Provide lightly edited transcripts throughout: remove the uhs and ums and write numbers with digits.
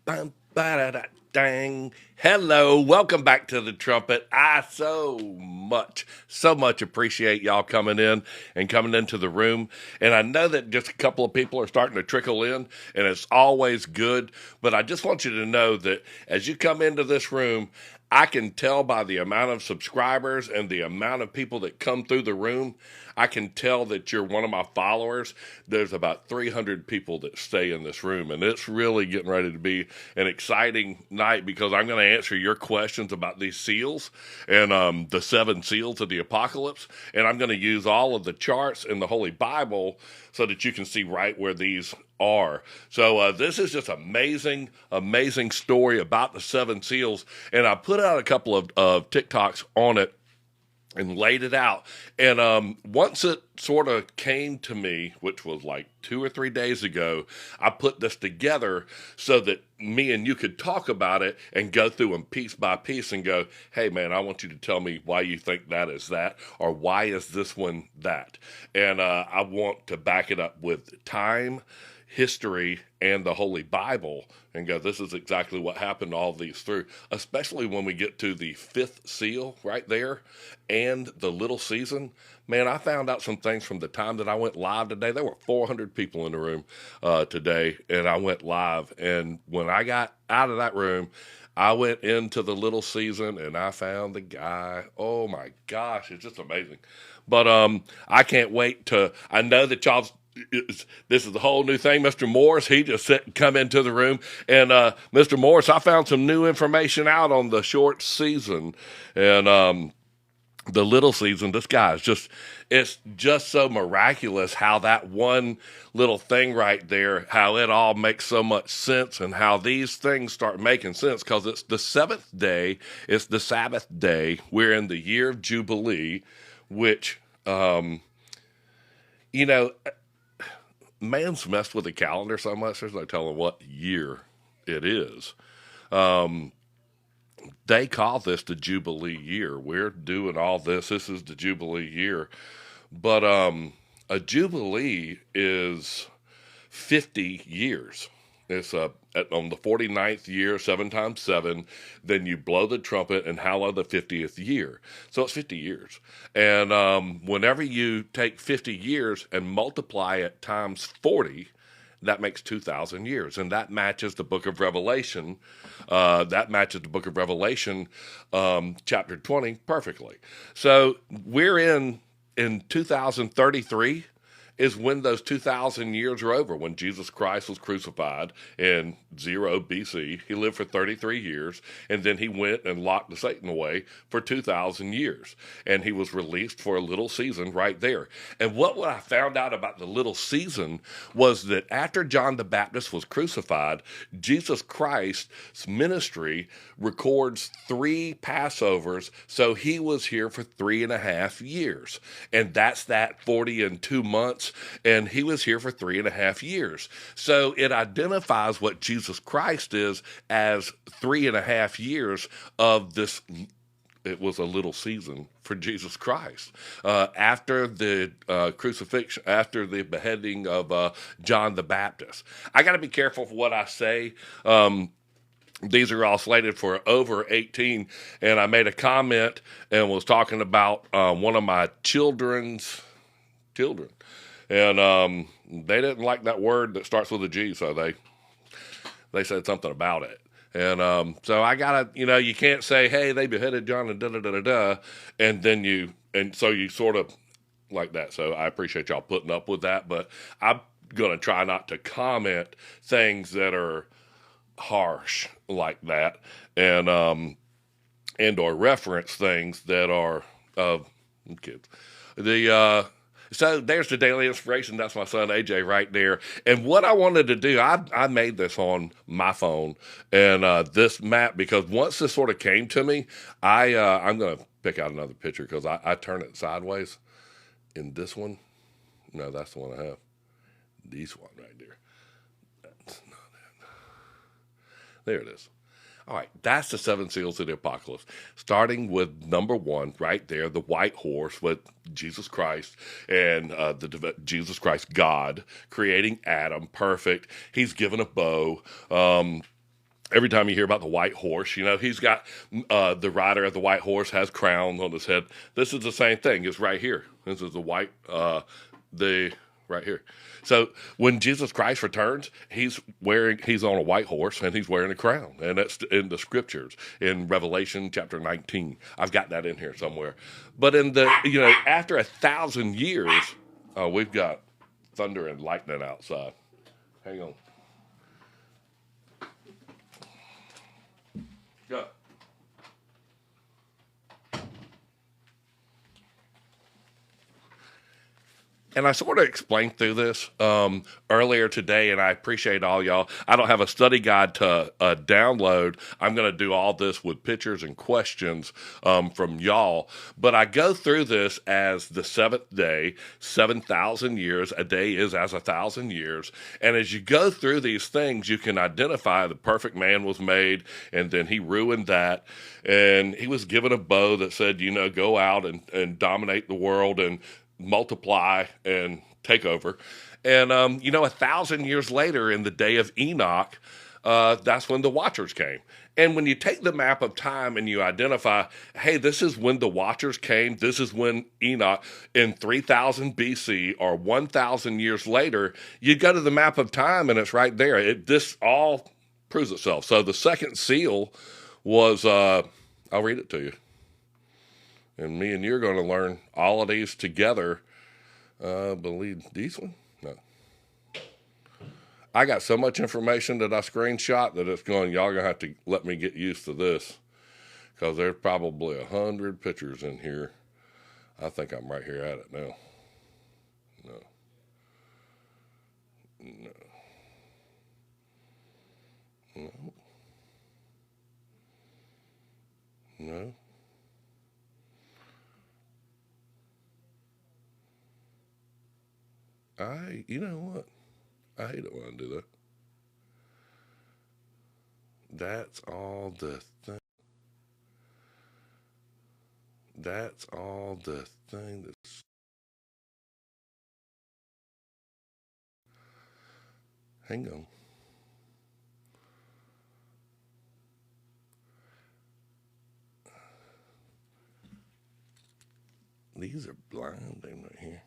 Bum, ba-da-da-dang. Hello, welcome back to the trumpet. I so much appreciate y'all coming in and coming into the room. And I know that just a couple of people are starting to trickle in, and it's always good. But I just want you to know that as you come into this room, I can tell by the amount of subscribers and the amount of people that come through the room, I can tell that you're one of my followers. There's about 300 people that stay in this room, and it's really getting ready to be an exciting night because I'm going to answer your questions about these seals and the seven seals of the apocalypse, and I'm going to use all of the charts in the Holy Bible so that you can see right where these are. So this is just amazing story about the seven seals, and I put out a couple of TikToks on it and laid it out. And once it sort of came to me, which was like 2 or 3 days ago, I put this together so that me and you could talk about it and go through them piece by piece and go, hey man, I want you to tell me why you think that is that, or why is this one that. And I want to back it up with time, history, and the Holy Bible and go, this is exactly what happened all these through, especially when we get to the fifth seal right there and the little season. Man, I found out some things from the time that I went live today. There were 400 people in the room today, and I went live. And when I got out of that room, I went into the little season and I found the guy. Oh my gosh, it's just amazing. But I can't wait to. I know that y'all. This is the whole new thing. Mr. Morris, he just come into the room. And Mr. Morris, I found some new information out on the short season and the little season. This guy is it's just so miraculous how that one little thing right there, how it all makes so much sense and how these things start making sense because it's the seventh day, it's the Sabbath day. We're in the year of Jubilee, which, you know, man's messed with the calendar so much, there's no telling what year it is. Um, they call this the Jubilee year. We're doing all this. This is the Jubilee year. But a Jubilee is 50 years. It's on the 49th year, 7 times 7. Then you blow the trumpet and hallow the 50th year. So it's 50 years. And whenever you take 50 years and multiply it times 40, that makes 2,000 years. And that matches the book of Revelation. Chapter 20, perfectly. So we're in 2033 is when those 2,000 years are over, when Jesus Christ was crucified in 0 BC. He lived for 33 years, and then he went and locked the Satan away for 2,000 years. And he was released for a little season right there. And what I found out about the little season was that after John the Baptist was crucified, Jesus Christ's ministry records 3 Passovers, so he was here for 3.5 years. And that's that 40 and 2 months, and he was here for 3.5 years. So it identifies what Jesus Christ is as 3.5 years of this. It was a little season for Jesus Christ. After the crucifixion, after the beheading of John the Baptist. I got to be careful for what I say. These are all slated for over 18, and I made a comment and was talking about one of my children's children. And they didn't like that word that starts with a G, so they said something about it. And so I gotta, you can't say, hey, they beheaded John and da da da da da, and so you sort of like that. So I appreciate y'all putting up with that, but I'm gonna try not to comment things that are harsh like that, and or reference things that are kids. The So there's the daily inspiration. That's my son AJ right there. And what I wanted to do, I made this on my phone and this map because once this sort of came to me, I'm gonna pick out another picture because I turn it sideways. In this one, no, that's the one I have. This one right there. That's not it. There it is. All right, that's the seven seals of the apocalypse. Starting with number 1, right there, the white horse with Jesus Christ and Jesus Christ, God, creating Adam, perfect. He's given a bow. Every time you hear about the white horse, he's got the rider of the white horse has crowns on his head. This is the same thing. It's right here. This is the right here. So when Jesus Christ returns, he's on a white horse and he's wearing a crown, and that's in the scriptures in Revelation chapter 19. I've got that in here somewhere. But in the after 1,000 years, we've got thunder and lightning outside. Hang on. Go. And I sort of explained through this earlier today, and I appreciate all y'all. I don't have a study guide to download. I'm going to do all this with pictures and questions from y'all. But I go through this as the seventh day, 7,000 years. A day is as 1,000 years. And as you go through these things, you can identify the perfect man was made, and then he ruined that. And he was given a bow that said, go out and dominate the world and multiply and take over. And 1,000 years later, in the day of Enoch, that's when the Watchers came. And when you take the map of time and you identify, hey, this is when the Watchers came, this is when Enoch in 3000 BC, or 1,000 years later, you go to the map of time and it's right there. This all proves itself. So the second seal was, I'll read it to you. And me and you're going to learn all of these together. I believe these one? No. I got so much information that I screenshot that y'all going to have to let me get used to this, because there's probably 100 pictures in here. I think I'm right here at it now. No. No. No. You know what? I hate it when I do that. That's all the thing. That's all the thing that's. Hang on. These are blinding right here.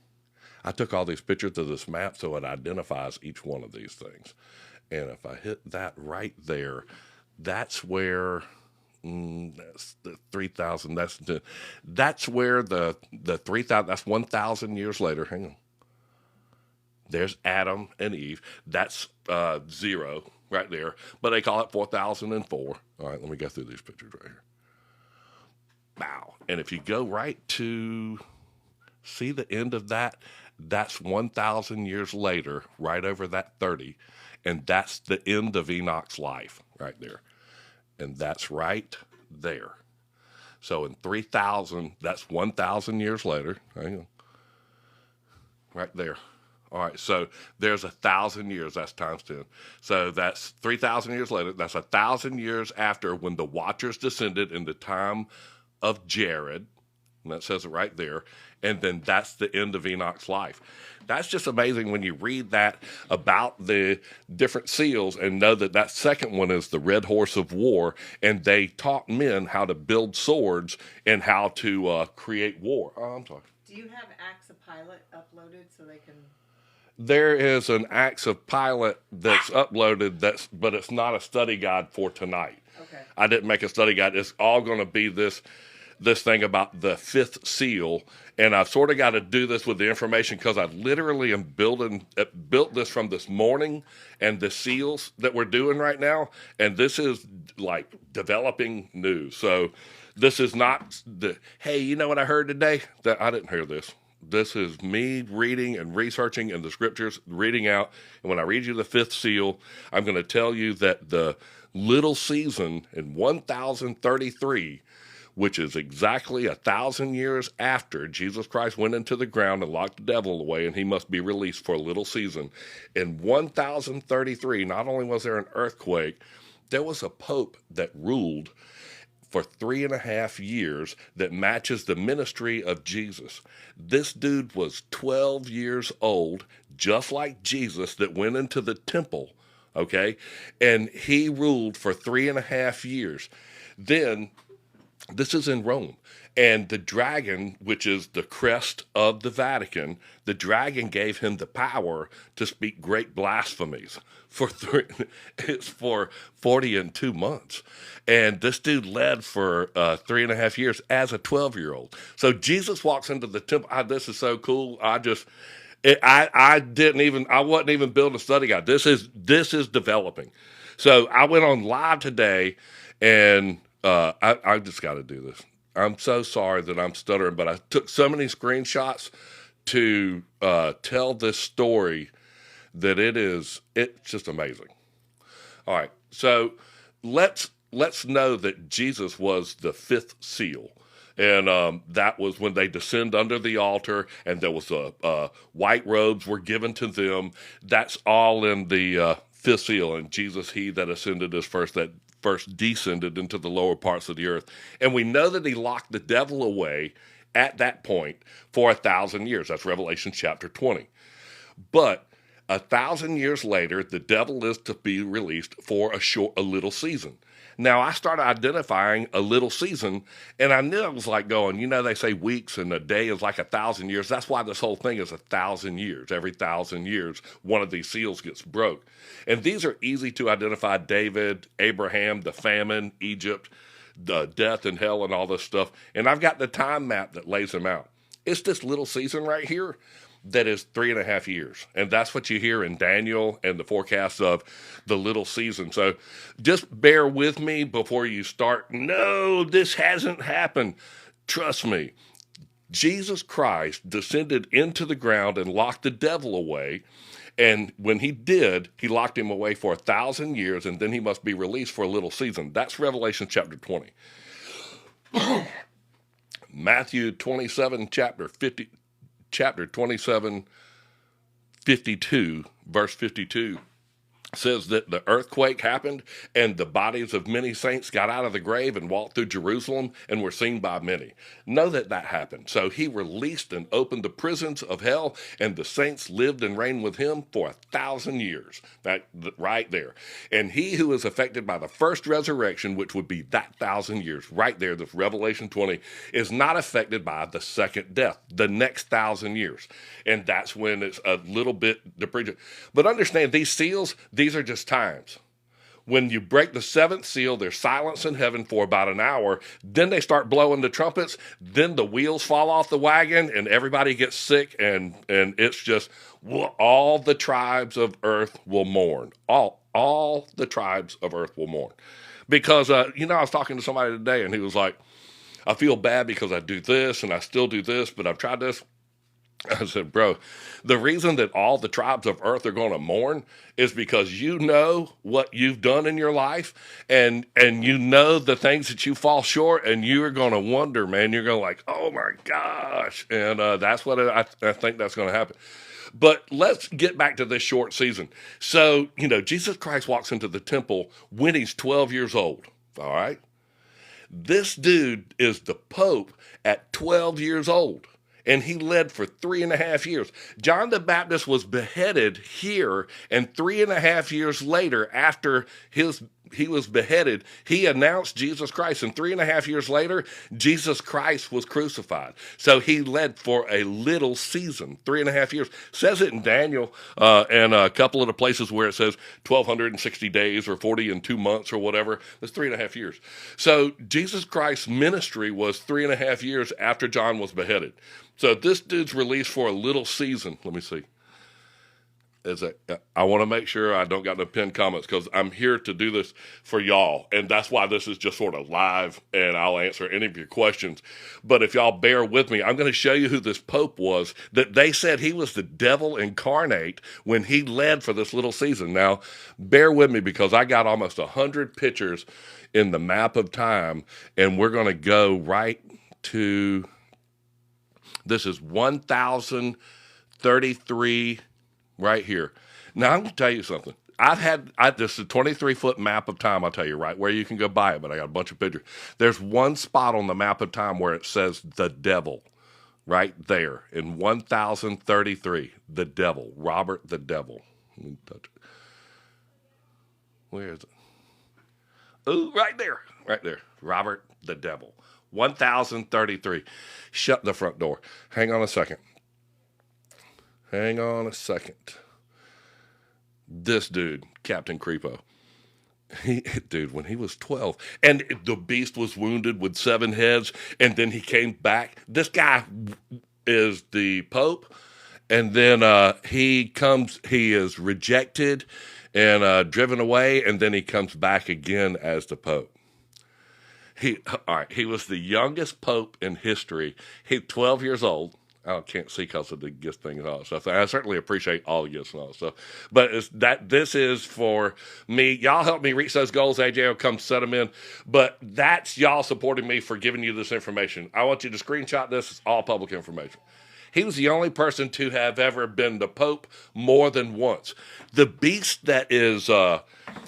I took all these pictures of this map so it identifies each one of these things. And if I hit that right there, that's where that's the 3,000. That's where the 3,000. That's 1,000 years later. Hang on. There's Adam and Eve. That's 0 right there. But they call it 4,004. All right, let me go through these pictures right here. Wow. And if you go right to see the end of that, that's 1,000 years later, right over that 30. And that's the end of Enoch's life right there. And that's right there. So in 3,000, that's 1,000 years later. Hang on. Right there. All right, so there's 1,000 years. That's times 10. So that's 3,000 years later. That's 1,000 years after when the Watchers descended in the time of Jared. And that says it right there. And then that's the end of Enoch's life. That's just amazing when you read that about the different seals and know that that second one is the red horse of war. And they taught men how to build swords and how to create war. Oh, I'm talking. Do you have Acts of Pilate uploaded so they can... There is an Acts of Pilate that's uploaded, but it's not a study guide for tonight. Okay. I didn't make a study guide. It's all going to be this thing about the fifth seal, and I've sort of got to do this with the information because I literally am built this from this morning and the seals that we're doing right now, and this is like developing news. So this is not hey, you know what I heard today? That I didn't hear this. This is me reading and researching in the scriptures, reading out. And when I read you the fifth seal, I'm going to tell you that the little season in 1033, which is exactly 1,000 years after Jesus Christ went into the ground and locked the devil away, and he must be released for a little season. In 1033, not only was there an earthquake, there was a pope that ruled for 3.5 years that matches the ministry of Jesus. This dude was 12 years old, just like Jesus, that went into the temple Okay. And he ruled for 3.5 years. Then this is in Rome. And the dragon, which is the crest of the Vatican, the dragon gave him the power to speak great blasphemies it's for 42 months. And this dude led for 3.5 years as a 12-year-old. So Jesus walks into the temple. This is so cool. I wasn't even building a study guide. This is developing. So I went on live today, and I just got to do this. I'm so sorry that I'm stuttering, but I took so many screenshots to tell this story that it's just amazing. All right, so let's know that Jesus was the fifth seal. And that was when they descend under the altar, and there was white robes were given to them. That's all in the fifth seal. And Jesus, he that ascended is first, that first descended into the lower parts of the earth. And we know that he locked the devil away at that point for 1,000 years. That's Revelation chapter 20. But 1,000 years later, the devil is to be released for a little season. Now, I started identifying a little season, and I knew it was like going, they say weeks and a day is like 1,000 years. That's why this whole thing is 1,000 years. Every 1,000 years, one of these seals gets broke. And these are easy to identify: David, Abraham, the famine, Egypt, the death and hell, and all this stuff. And I've got the time map that lays them out. It's this little season right here that is 3.5 years. And that's what you hear in Daniel and the forecast of the little season. So just bear with me before you start. No, this hasn't happened. Trust me. Jesus Christ descended into the ground and locked the devil away. And when he did, he locked him away for 1,000 years, and then he must be released for a little season. That's Revelation chapter 20. Matthew 27, chapter 27, 52, verse 52 says that the earthquake happened and the bodies of many saints got out of the grave and walked through Jerusalem and were seen by many. Know that happened. So he released and opened the prisons of hell, and the saints lived and reigned with him for 1,000 years. That right there. And he who is affected by the first resurrection, which would be that 1,000 years, right there, this Revelation 20, is not affected by the second death, the next 1,000 years. And that's when it's a little bit depreciated. But understand, these seals, these are just times. When you break the seventh seal, there's silence in heaven for about an hour. Then they start blowing the trumpets. Then the wheels fall off the wagon and everybody gets sick. And it's just, all the tribes of earth will mourn. All the tribes of earth will mourn. Because, I was talking to somebody today and he was like, I feel bad because I do this and I still do this, but I've tried this. I said, bro, the reason that all the tribes of earth are going to mourn is because you know what you've done in your life, and you know the things that you fall short, and you're going to wonder, man. You're going to like, oh my gosh. And that's what I think that's going to happen. But let's get back to this short season. So, Jesus Christ walks into the temple when he's 12 years old. All right. This dude is the Pope at 12 years old. And he led for 3.5 years. John the Baptist was beheaded here, and 3.5 years later, after he was beheaded, he announced Jesus Christ. And 3.5 years later, Jesus Christ was crucified. So he led for a little season, 3.5 years. Says it in Daniel and a couple of the places where it says 1,260 days or 42 months or whatever. That's 3.5 years. So Jesus Christ's ministry was 3.5 years after John was beheaded. So this dude's released for a little season. Let me see. I want to make sure I don't got no pinned comments because I'm here to do this for y'all. And that's why this is just sort of live, and I'll answer any of your questions. But if y'all bear with me, I'm going to show you who this Pope was, that they said he was the devil incarnate when he led for this little season. Now, bear with me because I got almost 100 pictures in the map of time, and we're going to go right to... This is 1,033 right here. Now, I'm going to tell you something. This is a 23-foot map of time, I'll tell you right where you can go buy it, but I got a bunch of pictures. There's one spot on the map of time where it says the devil right there in 1,033. The devil, Robert the devil. Let me touch it. Where is it? Ooh, right there. Right there. Robert the Devil. 1033. Shut the front door. Hang on a second. Hang on a second. This dude, Captain Creepo. Dude, when he was 12, and the beast was wounded with 7 heads, and then he came back. This guy is the Pope, and then he is rejected and driven away, and then he comes back again as the Pope. He was the youngest Pope in history. He's 12 years old. I can't see because of the gift thing and all that stuff. I certainly appreciate all the gifts and all that stuff. But this is for me. Y'all help me reach those goals. AJ will come set them in. But that's y'all supporting me for giving you this information. I want you to screenshot this. It's all public information. He was the only person to have ever been the Pope more than once. The beast that is,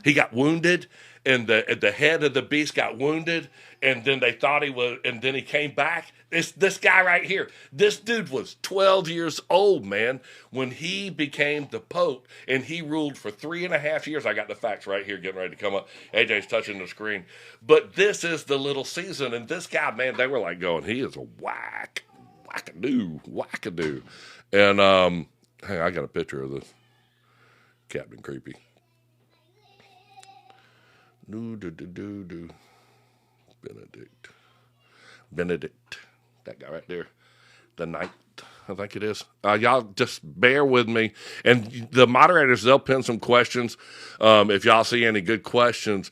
he got wounded, and the head of the beast got wounded, and then they thought he was, and then he came back. It's this guy right here. This dude was 12 years old, man, when he became the Pope, and he ruled for 3.5 years. I got the facts right here getting ready to come up. AJ's touching the screen. But this is the little season, and this guy, man, they were like going, he is a wackadoo. And hey, I got a picture of this Captain Creepy. Benedict, that guy right there, the ninth, I think it is. Y'all just bear with me, and the moderators, they'll pin some questions. If y'all see any good questions,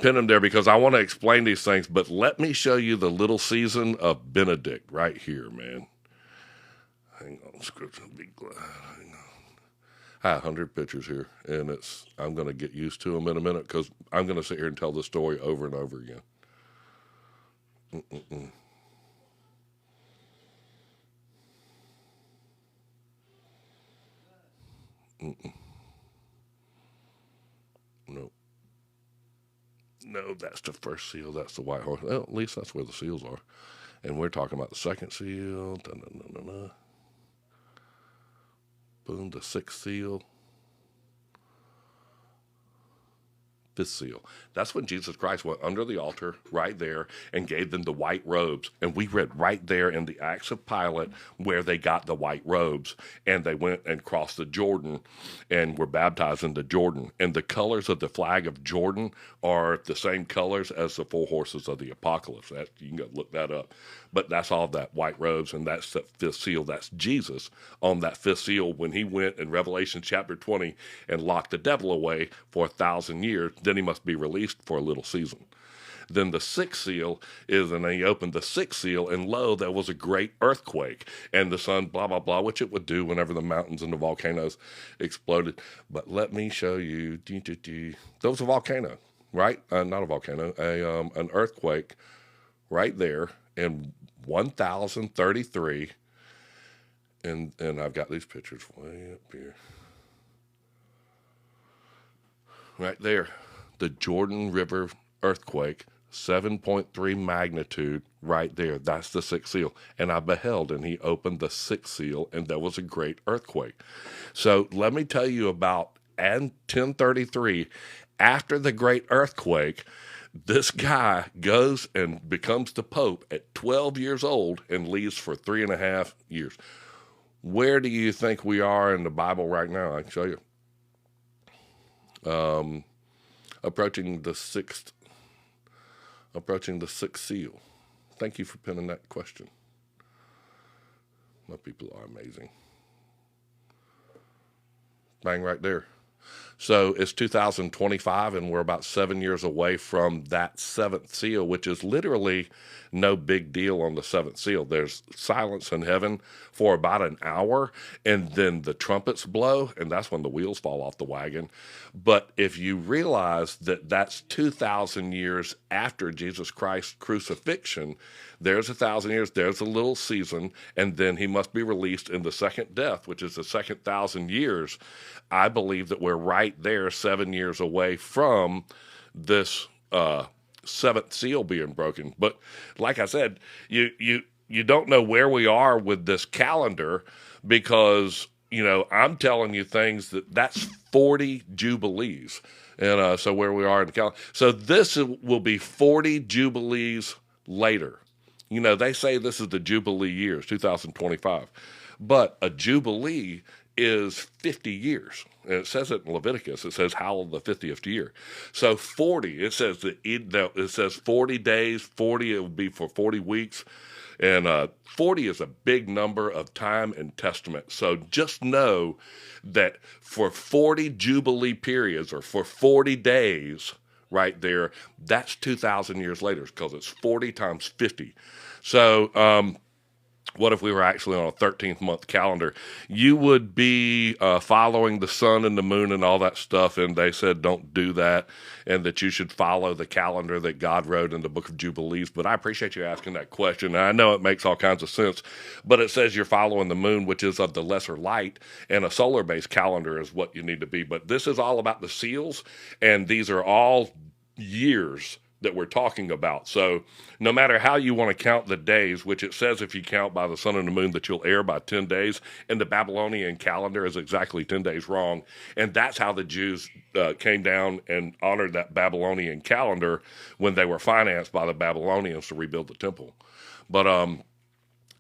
pin them there, because I want to explain these things. But let me show you the little season of Benedict right here, man. Hang on, scripture, be glad. Hang on. I have 100 pictures here, and I'm going to get used to them in a minute, because I'm going to sit here and tell the story over and over again. No. No, that's the first seal. That's the white horse. Well, at least that's where the seals are. And we're talking about the second seal. Da-na-na-na-na. Boom, the sixth seal. Fifth seal. That's when Jesus Christ went under the altar right there and gave them the white robes. And we read right there in the Acts of Pilate where they got the white robes. And they went and crossed the Jordan and were baptized in the Jordan. And the colors of the flag of Jordan are the same colors as the 4 horses of the apocalypse. You can go look that up. But that's all that white robes, and that's the fifth seal. That's Jesus on that fifth seal when he went in Revelation chapter 20 and locked the devil away for 1,000 years. Then he must be released for a little season. Then the sixth seal is, and he opened the sixth seal, and lo, there was a great earthquake, and the sun, blah, blah, blah, which it would do whenever the mountains and the volcanoes exploded. But let me show you. There was a volcano, right? Not a volcano, an earthquake right there in 1033. And I've got these pictures way up here. Right there. The Jordan River earthquake, 7.3 magnitude, right there. That's the sixth seal. And I beheld, and he opened the sixth seal, and there was a great earthquake. So let me tell you about 1033, after the great earthquake, this guy goes and becomes the Pope at 12 years old and leaves for 3.5 years. Where do you think we are in the Bible right now? I can show you. Approaching the sixth seal. Thank you for pinning that question. My people are amazing. Bang, right there. So it's 2025, and we're about 7 years away from that seventh seal, which is literally no big deal on the seventh seal. There's silence in heaven for about an hour, and then the trumpets blow, and that's when the wheels fall off the wagon. But if you realize that that's 2,000 years after Jesus Christ's crucifixion, there's 1,000 years, there's a little season, and then he must be released in the second death, which is the second 1,000 years. I believe that we're right there 7 years away from this seventh seal being broken. But like I said, you don't know where we are with this calendar, because, I'm telling you things that's 40 jubilees. And so where we are in the calendar. So this will be 40 Jubilees later. You know, they say this is the Jubilee years, 2025. But a Jubilee is 50 years. And it says it in Leviticus. It says Howl the 50th year. So 40, it says 40 days, 40, it would be for 40 weeks. And 40 is a big number of time and testament. So just know that for 40 Jubilee periods or for 40 days, right there, that's 2,000 years later because it's 40 times 50. So, what if we were actually on a 13th month calendar? You would be following the sun and the moon and all that stuff, and they said don't do that, and that you should follow the calendar that God wrote in the book of Jubilees. But I appreciate you asking that question. And I know it makes all kinds of sense, but it says you're following the moon, which is of the lesser light, and a solar-based calendar is what you need to be. But this is all about the seals, and these are all years that we're talking about. So no matter how you want to count the days, which it says if you count by the sun and the moon that you'll err by 10 days, and the Babylonian calendar is exactly 10 days wrong. And that's how the Jews came down and honored that Babylonian calendar when they were financed by the Babylonians to rebuild the temple. But I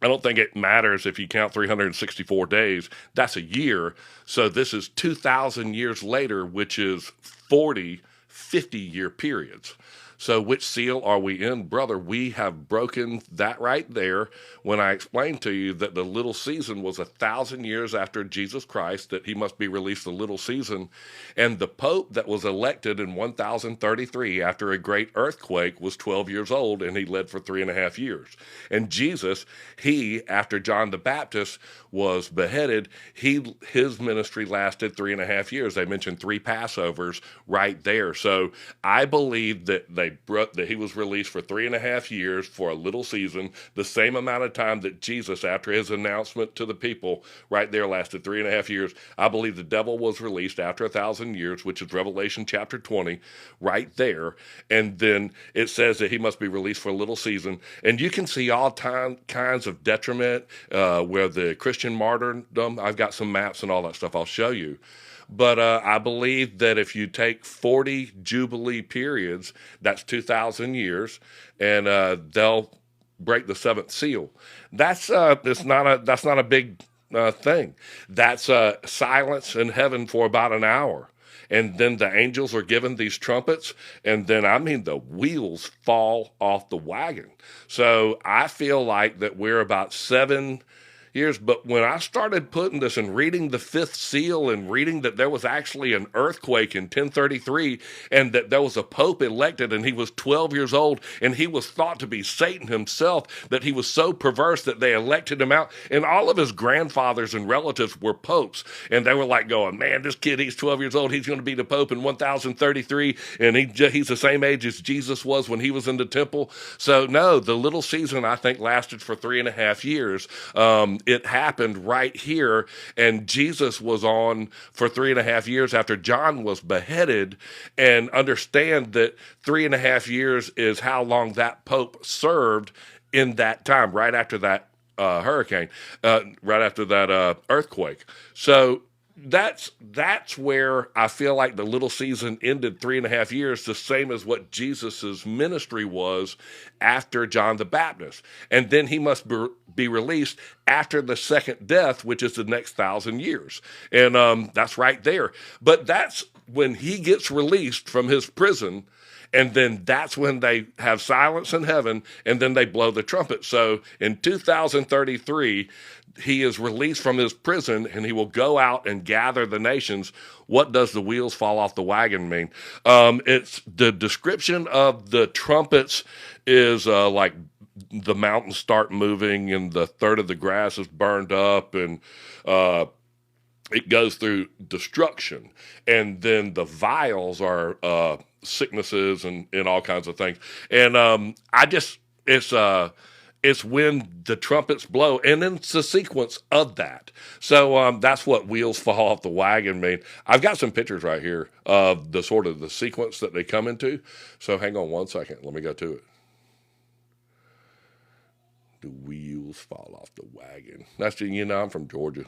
don't think it matters if you count 364 days. That's a year. So this is 2,000 years later, which is 40 50-year periods. So which seal are we in? Brother, we have broken that right there when I explained to you that the little season was 1,000 years after Jesus Christ, that he must be released the little season. And the Pope that was elected in 1033 after a great earthquake was 12 years old, and he led for 3.5 years. And Jesus, after John the Baptist was beheaded, his ministry lasted 3.5 years. They mentioned 3 Passovers right there. So I believe that that he was released for 3.5 years for a little season, the same amount of time that Jesus, after his announcement to the people, right there lasted 3.5 years. I believe the devil was released after 1,000 years, which is Revelation chapter 20, right there. And then it says that he must be released for a little season. And you can see all kinds of detriment where the Christian martyrdom. I've got some maps and all that stuff I'll show you. But I believe that if you take 40 Jubilee periods, that's 2,000 years, and they'll break the 7th seal. That's not a big thing. That's silence in heaven for about an hour. And then the angels are given these trumpets, and then, I mean, the wheels fall off the wagon. So I feel like that we're about 7 years. But when I started putting this and reading the 5th seal and reading that there was actually an earthquake in 1033 and that there was a pope elected and he was 12 years old and he was thought to be Satan himself, that he was so perverse that they elected him out, and all of his grandfathers and relatives were popes, and they were like going, man, this kid, he's 12 years old, he's going to be the pope in 1033, and he's the same age as Jesus was when he was in the temple. So no, the little season I think lasted for 3.5 years. It happened right here, and Jesus was on for 3.5 years after John was beheaded. And understand that 3.5 years is how long that Pope served in that time, right after that hurricane, right after that earthquake. So that's where I feel like the little season ended 3.5 years, the same as what Jesus's ministry was after John the Baptist. And then he must be released after the second death, which is the next 1,000 years. And that's right there. But that's when he gets released from his prison, and then that's when they have silence in heaven, and then they blow the trumpet. So in 2033, he is released from his prison, and he will go out and gather the nations. What does the wheels fall off the wagon mean? It's the description of the trumpets is like the mountains start moving, and the third of the grass is burned up, and it goes through destruction. And then the vials are sicknesses and all kinds of things. And it's when the trumpets blow, and then it's the sequence of that. So that's what wheels fall off the wagon mean. I've got some pictures right here of the sort of the sequence that they come into. So hang on one second. Let me go to it. The wheels fall off the wagon. That's, I'm from Georgia.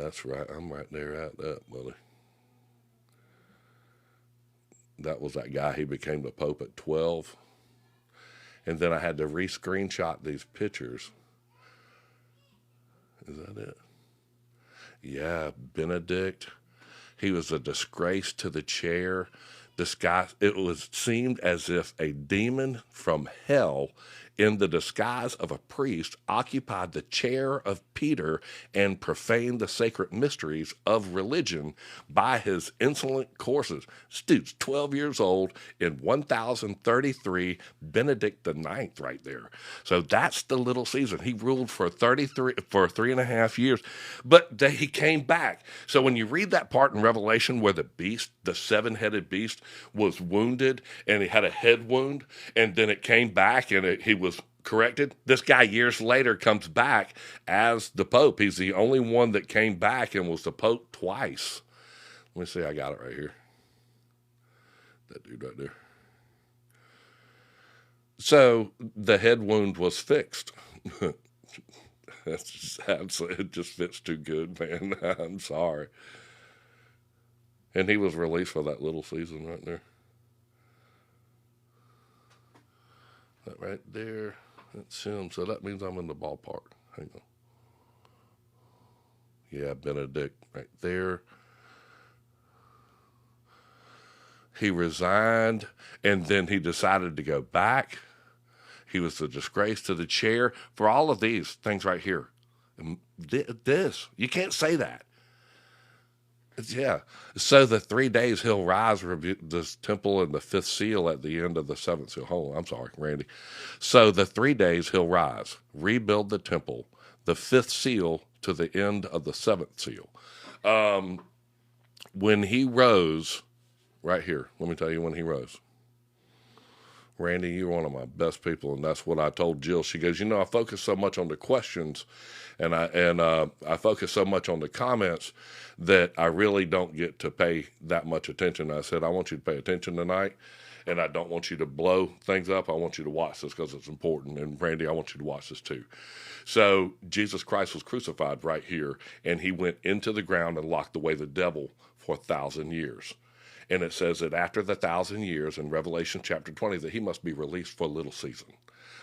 That's right. I'm right there at that, buddy. That was that guy. He became the Pope at 12. And then I had to re-screenshot these pictures. Is that it? Yeah, Benedict. He was a disgrace to the chair. This guy, seemed as if a demon from hell in the disguise of a priest occupied the chair of Peter and profaned the sacred mysteries of religion by his insolent courses. This dude's 12 years old in 1033, Benedict IX right there. So that's the little season. He ruled for 3.5 years, but he came back. So when you read that part in Revelation where the beast, the seven-headed beast, was wounded and he had a head wound, and then it came back and he was corrected. This guy years later comes back as the Pope. He's the only one that came back and was the Pope twice. Let me see, I got it right here. That dude right there. So the head wound was fixed. That's just absolutely, it just fits too good, man. I'm sorry. And he was released for that little season right there. That right there, that's him. So that means I'm in the ballpark. Hang on. Yeah, Benedict right there. He resigned, and then he decided to go back. He was a disgrace to the chair. For all of these things right here, this, you can't say that. Yeah. So the 3 days he'll rise, this temple and the fifth seal at the end of the seventh seal. Hold on, I'm sorry, Randy. So the 3 days he'll rise, rebuild the temple, the fifth seal to the end of the seventh seal. When he rose, right here, let me tell you when he rose. Randy, you're one of my best people, and that's what I told Jill. She goes, I focus so much on the questions, and I focus so much on the comments that I really don't get to pay that much attention. I said, I want you to pay attention tonight, and I don't want you to blow things up. I want you to watch this because it's important. And Randy, I want you to watch this too. So Jesus Christ was crucified right here, and he went into the ground and locked away the devil for 1,000 years. And it says that after the 1,000 years in Revelation chapter 20, that he must be released for a little season.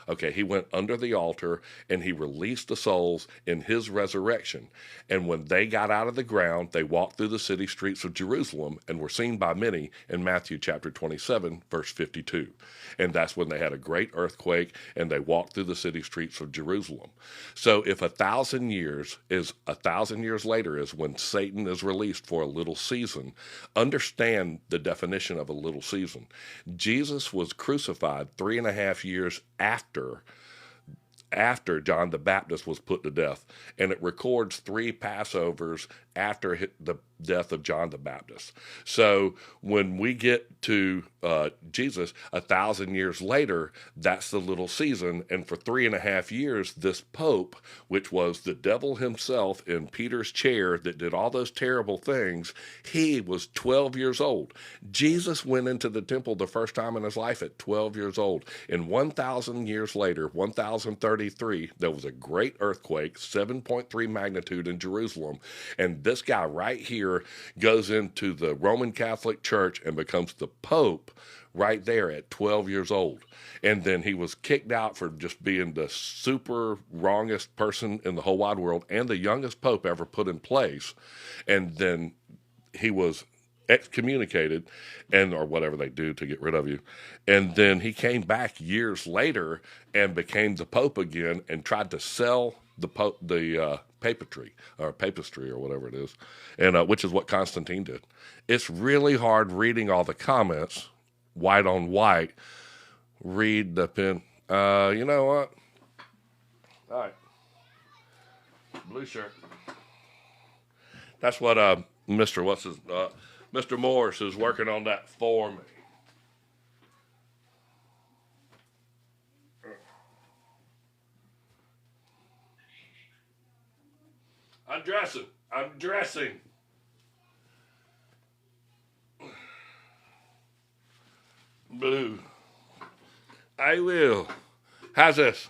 Okay, he went under the altar and he released the souls in his resurrection. And when they got out of the ground, they walked through the city streets of Jerusalem and were seen by many in Matthew chapter 27, verse 52. And that's when they had a great earthquake and they walked through the city streets of Jerusalem. So if 1,000 years is 1,000 years later is when Satan is released for a little season, understand the definition of a little season. Jesus was crucified 3.5 years after John the Baptist was put to death, and it records 3 Passovers after the death of John the Baptist. So when we get to Jesus 1,000 years later, that's the little season, and for 3.5 years, this Pope, which was the devil himself in Peter's chair that did all those terrible things, he was 12 years old. Jesus went into the temple the first time in his life at 12 years old. And 1,000 years later, 1033, there was a great earthquake, 7.3 magnitude in Jerusalem, and this guy right here goes into the Roman Catholic Church and becomes the Pope right there at 12 years old. And then he was kicked out for just being the super wrongest person in the whole wide world and the youngest Pope ever put in place. And then he was excommunicated, or whatever they do to get rid of you. And then he came back years later and became the Pope again and tried to sell the papistry or whatever it is, and which is what Constantine did. It's really hard reading all the comments, white on white. Read the pen. You know what? All right. Blue shirt. That's what Mr. Morris is working on that for me. I'm dressing. Blue. I will. How's this?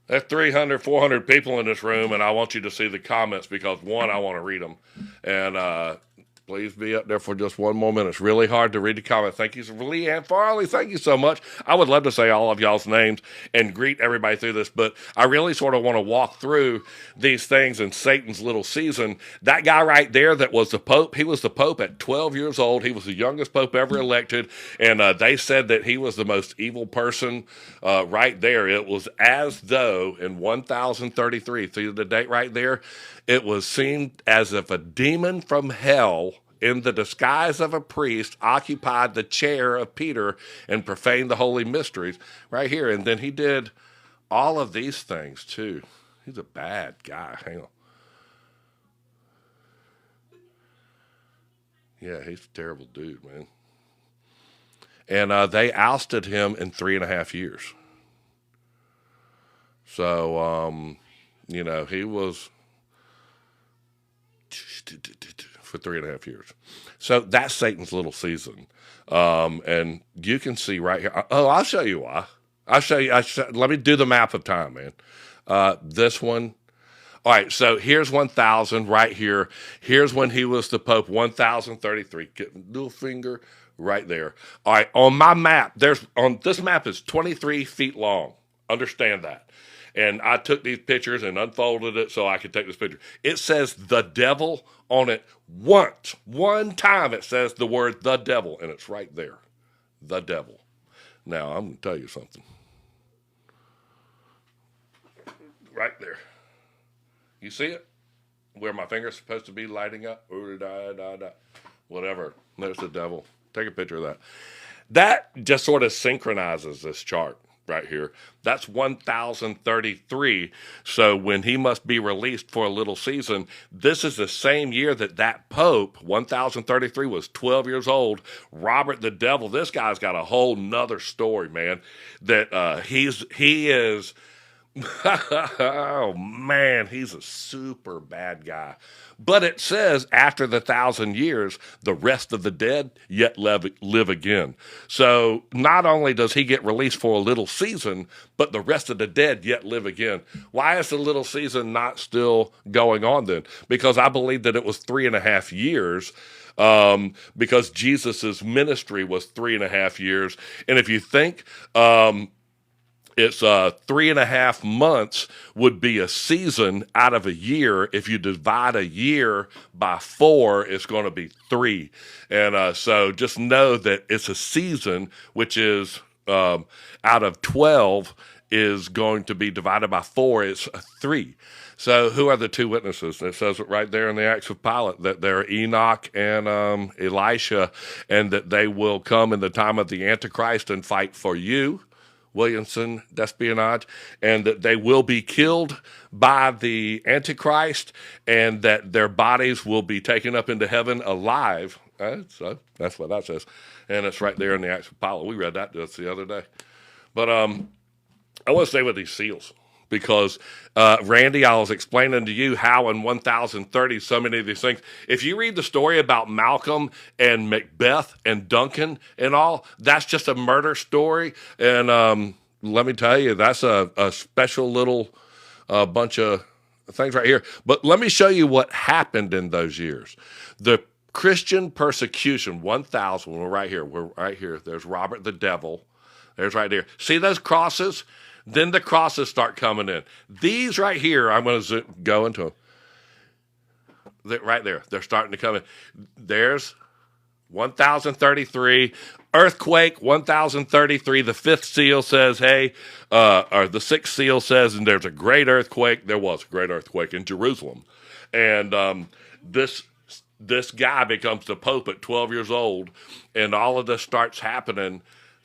There's 300, 400 people in this room, and I want you to see the comments because, one, I want to read them. And please be up there for just one more minute. It's really hard to read the comments. Thank you, Leanne Farley. Thank you so much. I would love to say all of y'all's names and greet everybody through this, but I really sort of want to walk through these things in Satan's little season. That guy right there that was the Pope, he was the Pope at 12 years old. He was the youngest Pope ever elected, and they said that he was the most evil person right there. It was as though in 1033, see the date right there, it was seen as if a demon from hell in the disguise of a priest occupied the chair of Peter and profaned the holy mysteries right here. And then he did all of these things too. He's a bad guy. Hang on. Yeah, he's a terrible dude, man. And they ousted him in 3.5 years. So, he was for 3.5 years. So that's Satan's little season. And you can see right here. Oh, I'll show you why. Let me do the map of time, man. This one. All right, so here's 1000 right here. Here's when he was the Pope, 1033. Get little finger right there. All right, on my map, this map is 23 feet long. Understand that. And I took these pictures and unfolded it so I could take this picture. It says the devil on it once. One time it says the word the devil, and it's right there. The devil. Now, I'm going to tell you something. Right there. You see it? Where my finger's supposed to be lighting up? Whatever. There's the devil. Take a picture of that. That just sort of synchronizes this chart right here. That's 1033. So when he must be released for a little season, this is the same year that Pope, 1033, was 12 years old. Robert the Devil, this guy's got a whole nother story, man, that he is... oh man, he's a super bad guy. But it says after the 1,000 years, the rest of the dead yet live again. So not only does he get released for a little season, but the rest of the dead yet live again. Why is the little season not still going on then? Because I believe that it was 3.5 years. Because Jesus's ministry was 3.5 years. And if you think, it's 3.5 months would be a season out of a year. If you divide a year by 4, it's going to be 3. And so just know that it's a season, which is out of 12 is going to be divided by 4. It's 3. So who are the 2 witnesses? It says it right there in the Acts of Pilate that they're Enoch and Elisha, and that they will come in the time of the Antichrist and fight for you, Williamson, d'Espionage, and that they will be killed by the Antichrist, and that their bodies will be taken up into heaven alive. So that's what that says. And it's right there in the Acts of Pilate. We read that just the other day. But I want to stay with these seals. Because, Randy, I was explaining to you how in 1030 so many of these things, if you read the story about Malcolm and Macbeth and Duncan and all, that's just a murder story. And let me tell you, that's a special little bunch of things right here. But let me show you what happened in those years. The Christian persecution, 1000, we're right here. There's Robert the Devil. There's right there. See those crosses? Then the crosses start coming in. These right here, I'm going to go into them. Right there. They're starting to come in. There's 1033. Earthquake, 1033. The 5th seal says, hey, or the 6th seal says, and there's a great earthquake. There was a great earthquake in Jerusalem. And this guy becomes the Pope at 12 years old. And all of this starts happening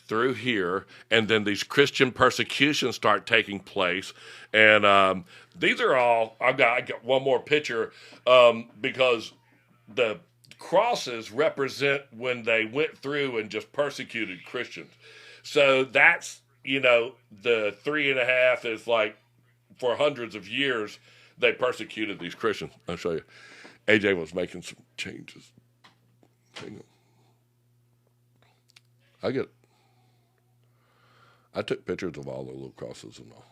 through here, and then these Christian persecutions start taking place, and these are all. I got one more picture because the crosses represent when they went through and just persecuted Christians. So that's the 3.5 is like for hundreds of years they persecuted these Christians. I'll show you. AJ was making some changes. Hang on. I took pictures of all the little crosses and all.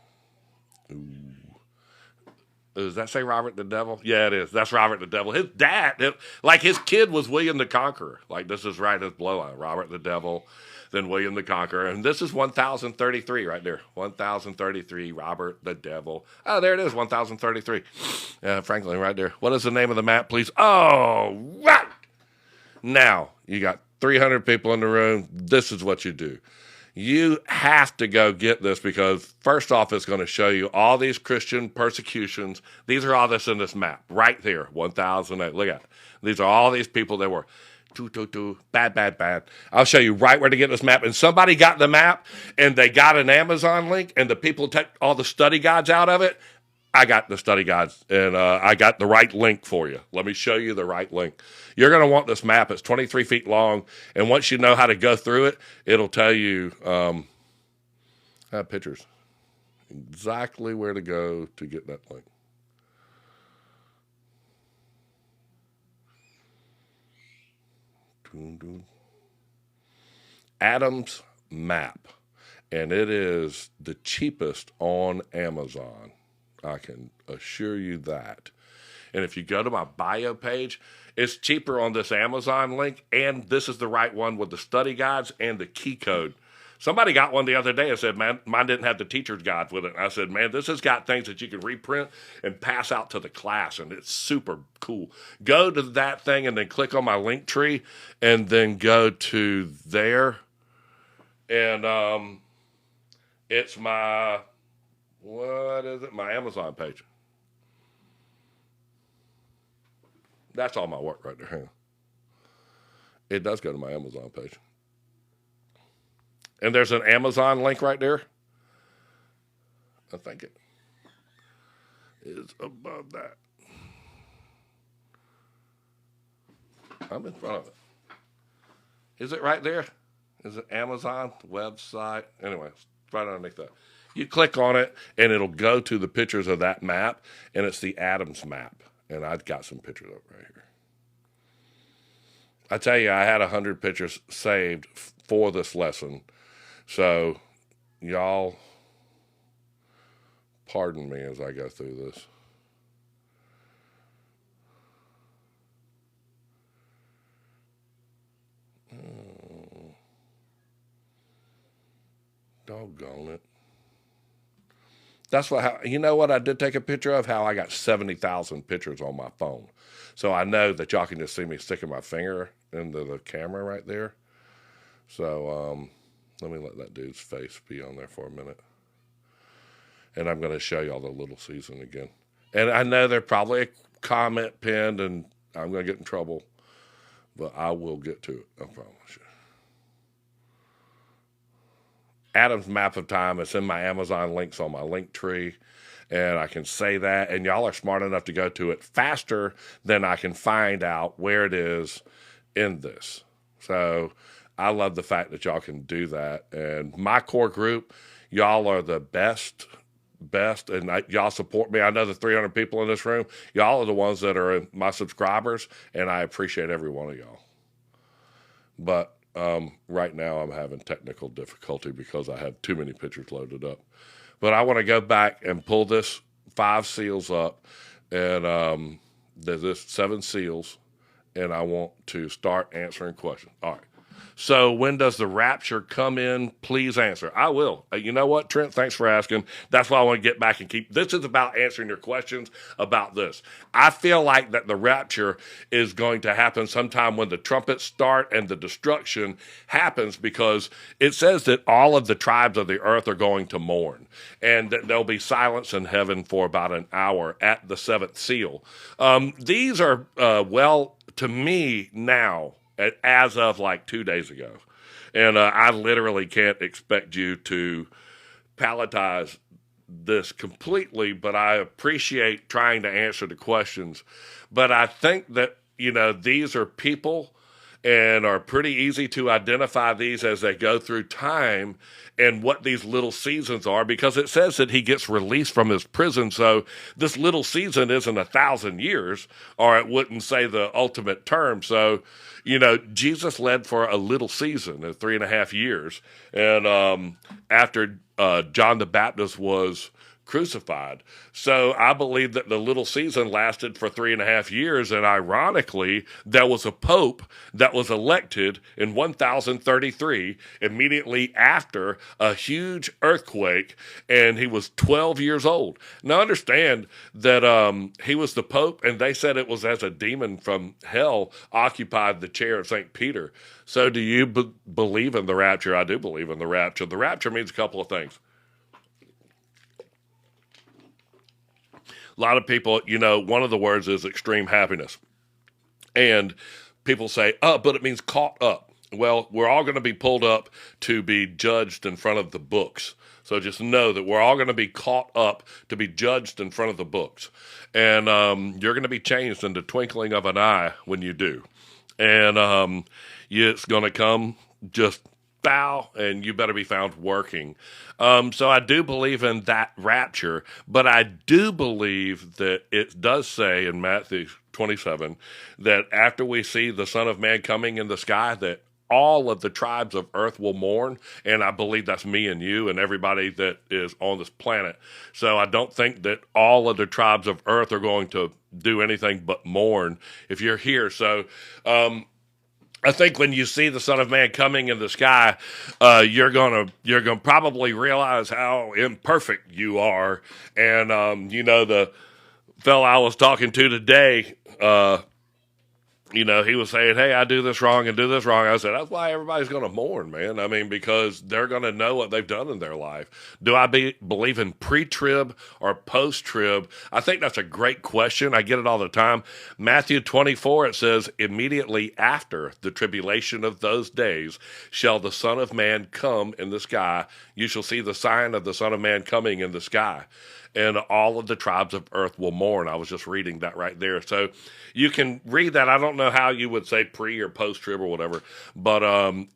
Does that say Robert the Devil? Yeah, it is. That's Robert the Devil. His dad, like his kid was William the Conqueror. Like this is right as blowline. Robert the Devil, then William the Conqueror. And this is 1033 right there. 1033, Robert the Devil. Oh, there it is, 1033. Franklin right there. What is the name of the map, please? Oh, right. Now, you got 300 people in the room. This is what you do. You have to go get this because first off, it's going to show you all these Christian persecutions. These are all this in this map right here, 1008. Look at it. These are all these people that were bad, bad, bad. I'll show you right where to get this map. And somebody got the map and they got an Amazon link and the people took all the study guides out of it. I got the study guides, and I got the right link for you. Let me show you the right link. You're going to want this map. It's 23 feet long, and once you know how to go through it, it'll tell you pictures, exactly where to go to get that link. Adam's Map, and it is the cheapest on Amazon. I can assure you that. And if you go to my bio page, it's cheaper on this Amazon link, and this is the right one with the study guides and the key code. Somebody got one the other day and said, man, mine didn't have the teacher's guide with it. And I said, man, this has got things that you can reprint and pass out to the class, and it's super cool. Go to that thing and then click on my link tree and then go to there. And it's my... what is it? My Amazon page. That's all my work right there. It does go to my Amazon page. And there's an Amazon link right there. I think it is above that. I'm in front of it. Is it right there? Is it Amazon website? Anyway, it's right underneath that. You click on it, and it'll go to the pictures of that map, and it's the Adams map. And I've got some pictures of it right here. I tell you, I had 100 pictures saved for this lesson. So, y'all, pardon me as I go through this. Doggone it. That's what, you know what I did take a picture of? How I got 70,000 pictures on my phone. So I know that y'all can just see me sticking my finger into the camera right there. So let me let that dude's face be on there for a minute. And I'm going to show y'all the little season again. And I know there's probably a comment pinned and I'm going to get in trouble. But I will get to it, I promise you. Adam's Map of Time. It's in my Amazon links on my link tree. And I can say that. And y'all are smart enough to go to it faster than I can find out where it is in this. So I love the fact that y'all can do that. And my core group, y'all are the best. And y'all support me. I know the 300 people in this room. Y'all are the ones that are my subscribers. And I appreciate every one of y'all. But right now I'm having technical difficulty because I have too many pictures loaded up. But I want to go back and pull this 5 seals up, and there's this 7 seals, and I want to start answering questions. All right. So when does the rapture come in? Please answer. I will. You know what, Trent? Thanks for asking. That's why I want to get back and keep. This is about answering your questions about this. I feel like that the rapture is going to happen sometime when the trumpets start and the destruction happens, because it says that all of the tribes of the earth are going to mourn, and that there'll be silence in heaven for about an hour at the 7th seal. These are, well, to me now, as of like 2 days ago. And I literally can't expect you to palatize this completely, but I appreciate trying to answer the questions. But I think that, you know, these are people and are pretty easy to identify these as they go through time and what these little seasons are, because it says that he gets released from his prison. So this little season isn't 1,000 years, or it wouldn't say the ultimate term. So, you know, Jesus led for a little season of 3.5 years. And after John the Baptist was crucified. So I believe that the little season lasted for 3.5 years. And ironically, there was a pope that was elected in 1033 immediately after a huge earthquake. And he was 12 years old. Now understand that he was the pope, and they said it was as a demon from hell occupied the chair of St. Peter. So do you believe in the rapture? I do believe in the rapture. The rapture means a couple of things. A lot of people, one of the words is extreme happiness. And people say, oh, but it means caught up. Well, we're all going to be pulled up to be judged in front of the books. So just know that we're all going to be caught up to be judged in front of the books. And you're going to be changed in the twinkling of an eye when you do. And it's going to come just bow, and you better be found working. So I do believe in that rapture, but I do believe that it does say in Matthew 27 that after we see the Son of Man coming in the sky, that all of the tribes of earth will mourn, and I believe that's me and you and everybody that is on this planet. So I don't think that all of the tribes of earth are going to do anything but mourn if you're here. So I think when you see the Son of Man coming in the sky, you're gonna probably realize how imperfect you are. And the fellow I was talking to today, he was saying, hey, I do this wrong and do this wrong. I said, that's why everybody's going to mourn, man. I mean, because they're going to know what they've done in their life. Do I believe in pre-trib or post-trib? I think that's a great question. I get it all the time. Matthew 24, it says, immediately after the tribulation of those days shall the Son of Man come in the sky. You shall see the sign of the Son of Man coming in the sky. And all of the tribes of earth will mourn. I was just reading that right there. So you can read that. I don't know how you would say pre or post-trib or whatever, but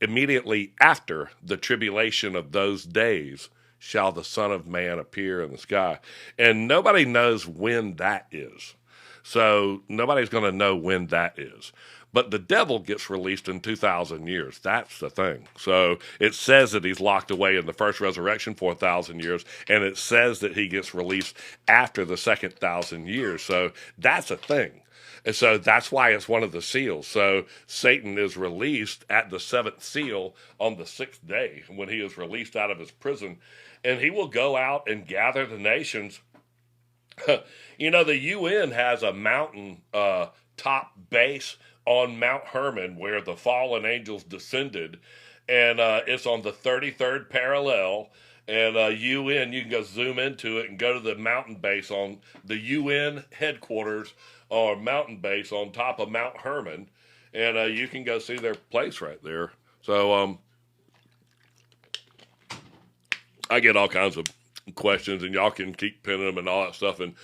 immediately after the tribulation of those days shall the Son of Man appear in the sky. And nobody knows when that is. So nobody's going to know when that is. But the devil gets released in 2,000 years. That's the thing. So it says that he's locked away in the first resurrection for 1,000 years, and it says that he gets released after the second 1,000 years. So that's a thing. And so that's why it's one of the seals. So Satan is released at the seventh seal on the sixth day when he is released out of his prison, and he will go out and gather the nations. The UN has a mountain top base on Mount Hermon where the fallen angels descended, and it's on the 33rd parallel. And UN, you can go zoom into it and go to the mountain base on the UN headquarters or mountain base on top of Mount Hermon, and you can go see their place right there. So I get all kinds of questions, and y'all can keep pinning them and all that stuff. And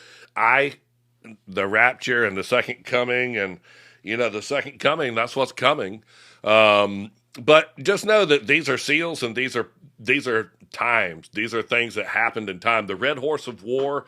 the rapture and the second coming, and the second coming, that's what's coming. But just know that these are seals, and these are times. These are things that happened in time. The red horse of war,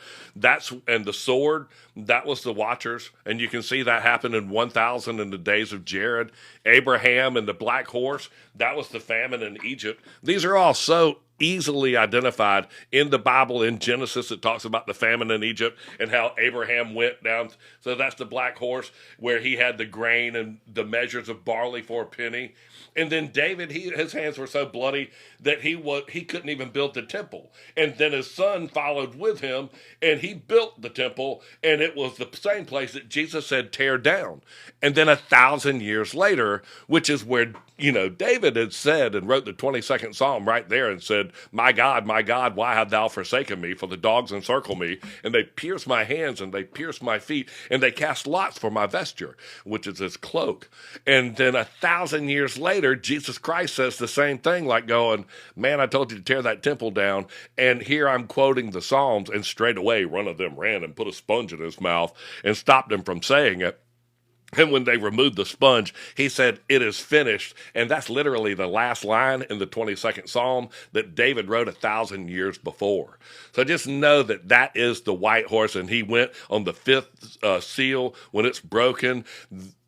and the sword, that was the watchers. And you can see that happen in 1000 in the days of Jared. Abraham and the black horse, that was the famine in Egypt. These are all so easily identified in the Bible. In Genesis, it talks about the famine in Egypt and how Abraham went down. So that's the black horse, where he had the grain and the measures of barley for a penny. And then David, his hands were so bloody that he couldn't even build the temple. And then his son followed with him, and he built the temple, and it was the same place that Jesus said, tear down. And then 1,000 years later, which is where, David had said and wrote the 22nd Psalm right there and said, my God, why hast thou forsaken me? For the dogs encircle me, and they pierce my hands, and they pierce my feet, and they cast lots for my vesture, which is his cloak. And then 1,000 years later, Jesus Christ says the same thing, like going, man, I told you to tear that temple down. And here I'm quoting the Psalms, and straight away one of them ran and put a sponge in his mouth and stopped him from saying it. And when they removed the sponge, he said, "It is finished." And that's literally the last line in the 22nd Psalm that David wrote 1,000 years before. So just know that that is the white horse. And he went on the fifth seal when it's broken,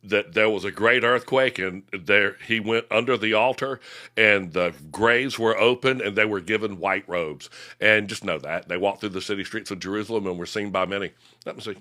that there was a great earthquake, and there he went under the altar, and the graves were opened, and they were given white robes. And just know that. They walked through the city streets of Jerusalem and were seen by many. Let me see.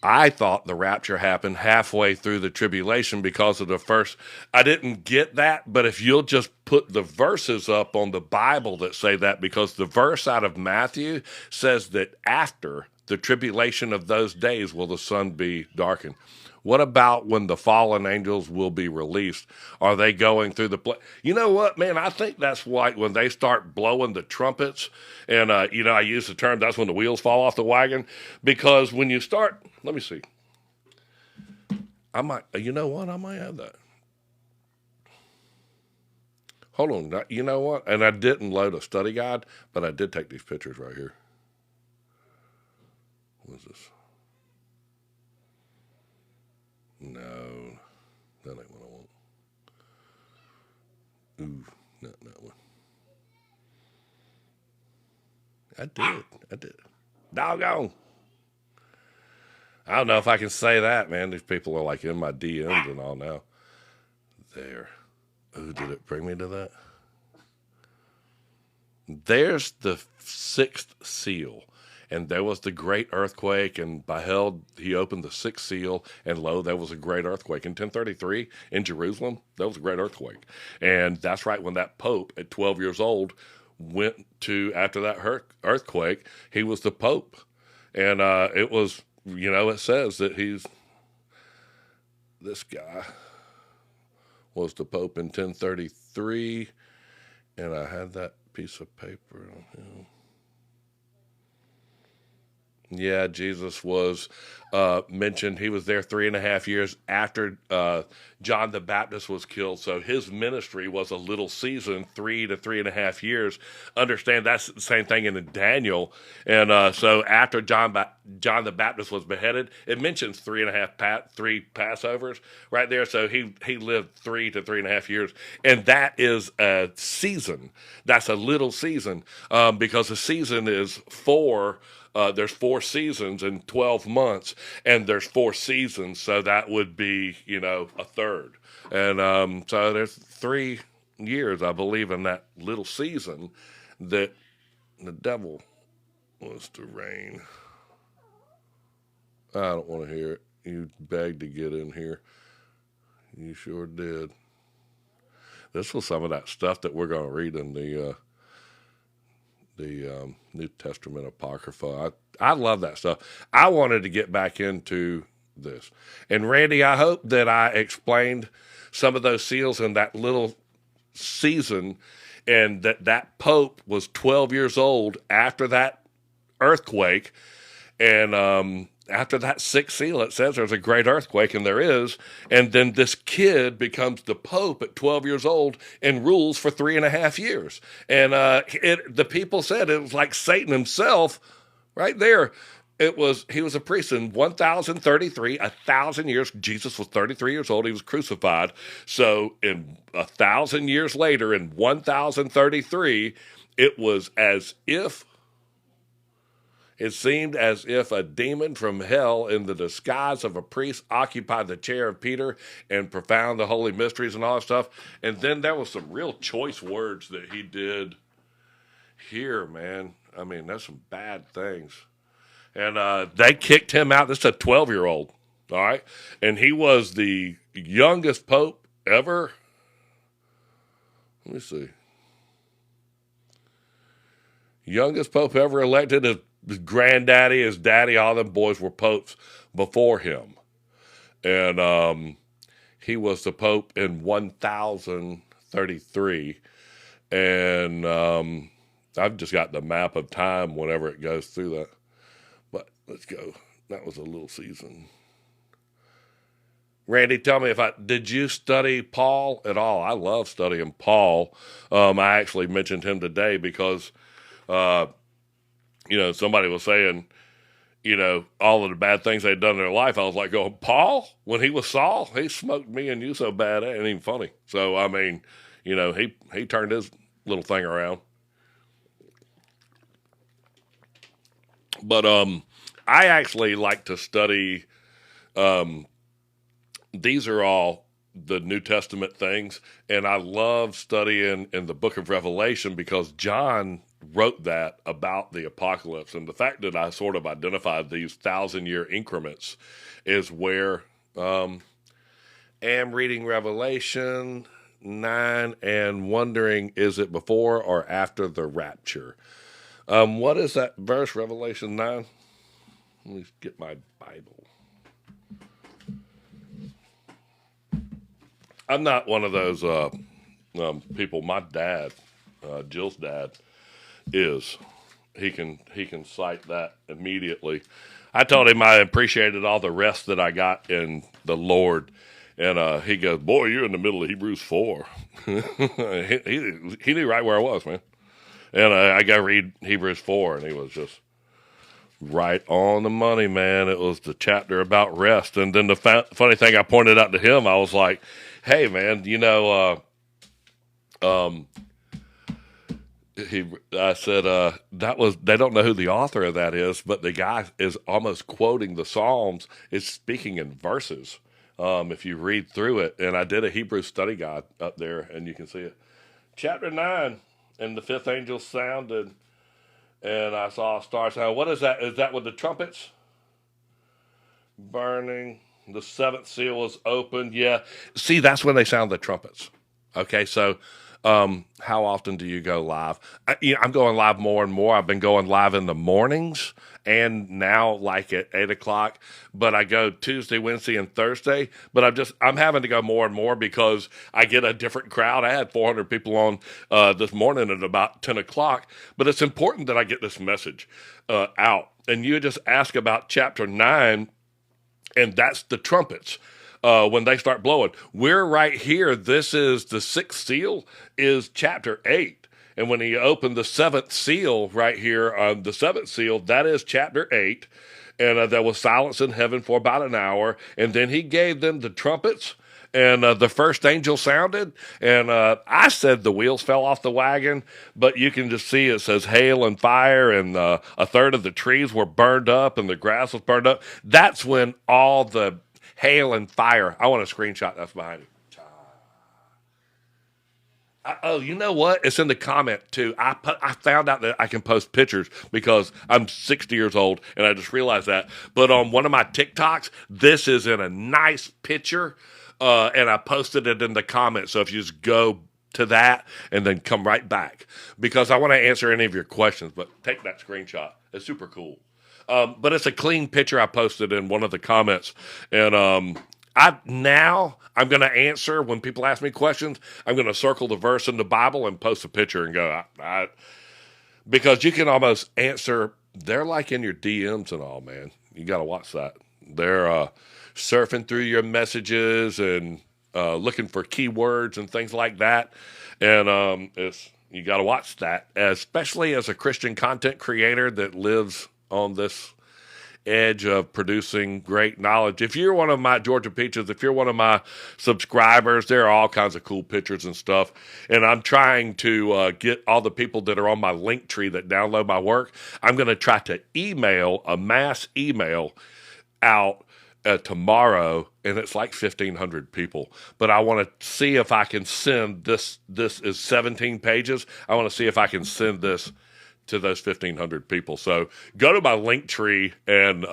I thought the rapture happened halfway through the tribulation because of the first. I didn't get that, but if you'll just put the verses up on the Bible that say that, because the verse out of Matthew says that after the tribulation of those days will the sun be darkened. What about when the fallen angels will be released? Are they going through the You know what, man? I think that's like when they start blowing the trumpets, and I use the term, that's when the wheels fall off the wagon, because when you start, let me see. I might, you know what? I might have that. Hold on. You know what? And I didn't load a study guide, but I did take these pictures right here. What is this? No, that ain't what I want. Ooh, not that one. I did. Doggone. I don't know if I can say that, man. These people are like in my DMs and all now. There. Ooh, did it bring me to that? There's the sixth seal. And there was the great earthquake, and beheld, he opened the sixth seal, and lo, there was a great earthquake. In 1033, in Jerusalem, there was a great earthquake. And that's right when that Pope, at 12 years old, went to, after that earthquake, he was the Pope. And it was, it says that this guy was the Pope in 1033, and I had that piece of paper on him. Yeah, Jesus was mentioned. He was there 3.5 years after John the Baptist was killed. So his ministry was a little season, 3 to 3.5 years. Understand that's the same thing in Daniel. And so after John the Baptist was beheaded, it mentions 3 Passovers right there. So he lived 3 to 3.5 years, and that is a season. That's a little season because a season is four. There's 4 seasons in 12 months, and there's 4 seasons, so that would be, a third. And so there's 3 years, I believe, in that little season that the devil wants to reign. I don't want to hear it. You begged to get in here. You sure did. This was some of that stuff that we're going to read in the New Testament Apocrypha. I love that stuff. I wanted to get back into this. And Randy, I hope that I explained some of those seals in that little season, and that Pope was 12 years old after that earthquake. And after that 6th seal, it says there's a great earthquake, and there is. And then this kid becomes the Pope at 12 years old and rules for 3.5 years. And the people said it was like Satan himself right there. He was a priest in 1033, 1,000 years. Jesus was 33 years old. He was crucified. So in 1,000 years later, in 1033, it was as if It seemed as if a demon from hell in the disguise of a priest occupied the chair of Peter and profound the holy mysteries and all that stuff. And then there was some real choice words that he did here, man. I mean, that's some bad things. And they kicked him out. This is a 12-year-old, all right? And he was the youngest pope ever. Let me see. Youngest pope ever elected. His granddaddy, his daddy, all them boys were popes before him. And he was the pope in 1033. And I've just got the map of time whenever it goes through that. But let's go. That was a little season. Randy, tell me did you study Paul at all? I love studying Paul. I actually mentioned him today because, somebody was saying, all of the bad things they'd done in their life. I was like, oh, Paul, when he was Saul, he smoked me and you so bad, it ain't even funny. So, I mean, he turned his little thing around. But I actually like to study. These are all the New Testament things, and I love studying in the Book of Revelation because John wrote that about the apocalypse, and the fact that I sort of identified these 1,000-year increments is where am reading Revelation 9 and wondering, is it before or after the rapture? What is that verse, Revelation 9? Let me get my Bible. I'm not one of those people. My dad, Jill's dad, is. He can cite that immediately. I told him I appreciated all the rest that I got in the Lord, and he goes, "Boy, you're in the middle of Hebrews 4." he knew right where I was, man. And I got to read Hebrews 4, and he was just right on the money, man. It was the chapter about rest. And then the funny thing I pointed out to him, I was like, hey, man, I said, that was, they don't know who the author of that is, but the guy is almost quoting the Psalms. It's speaking in verses. If you read through it, and I did a Hebrew study guide up there, and you can see it. Chapter 9, and the fifth angel sounded, and I saw a star sound. What is that? Is that with the trumpets burning? The seventh seal was opened. Yeah. See, that's when they sound the trumpets. Okay, so how often do you go live? I'm going live more and more. I've been going live in the mornings and now like at 8 o'clock, but I go Tuesday, Wednesday, and Thursday. But I'm having to go more and more because I get a different crowd. I had 400 people on this morning at about 10 o'clock, but it's important that I get this message out. And you just ask about chapter 9, and that's the trumpets. When they start blowing, we're right here. This is the sixth seal, is chapter 8. And when he opened the seventh seal right here on the seventh seal, that is chapter 8. And there was silence in heaven for about an hour. And then he gave them the trumpets. And the first angel sounded, and I said the wheels fell off the wagon, but you can just see it says hail and fire, and a third of the trees were burned up, and the grass was burned up. That's when all the hail and fire. I want a screenshot. That's behind you. Oh, you know what? It's in the comment too. I found out that I can post pictures because I'm 60 years old, and I just realized that. But on one of my TikToks, this is in a nice picture, and I posted it in the comments. So if you just go to that and then come right back, because I want to answer any of your questions. But take that screenshot. It's super cool. But it's a clean picture I posted in one of the comments, and I'm going to answer when people ask me questions. I'm going to circle the verse in the Bible and post a picture and go, because you can almost answer. They're like in your DMs and all, man. You got to watch that. They're surfing through your messages and looking for keywords and things like that. And you got to watch that, especially as a Christian content creator that lives on this edge of producing great knowledge. If you're one of my Georgia Peaches, if you're one of my subscribers, there are all kinds of cool pictures and stuff. And I'm trying to get all the people that are on my link tree that download my work. I'm going to try to email a mass email out tomorrow, and it's like 1,500 people. But I want to see if I can send this. This is 17 pages. I want to see if I can send this to those 1,500 people. So go to my link tree and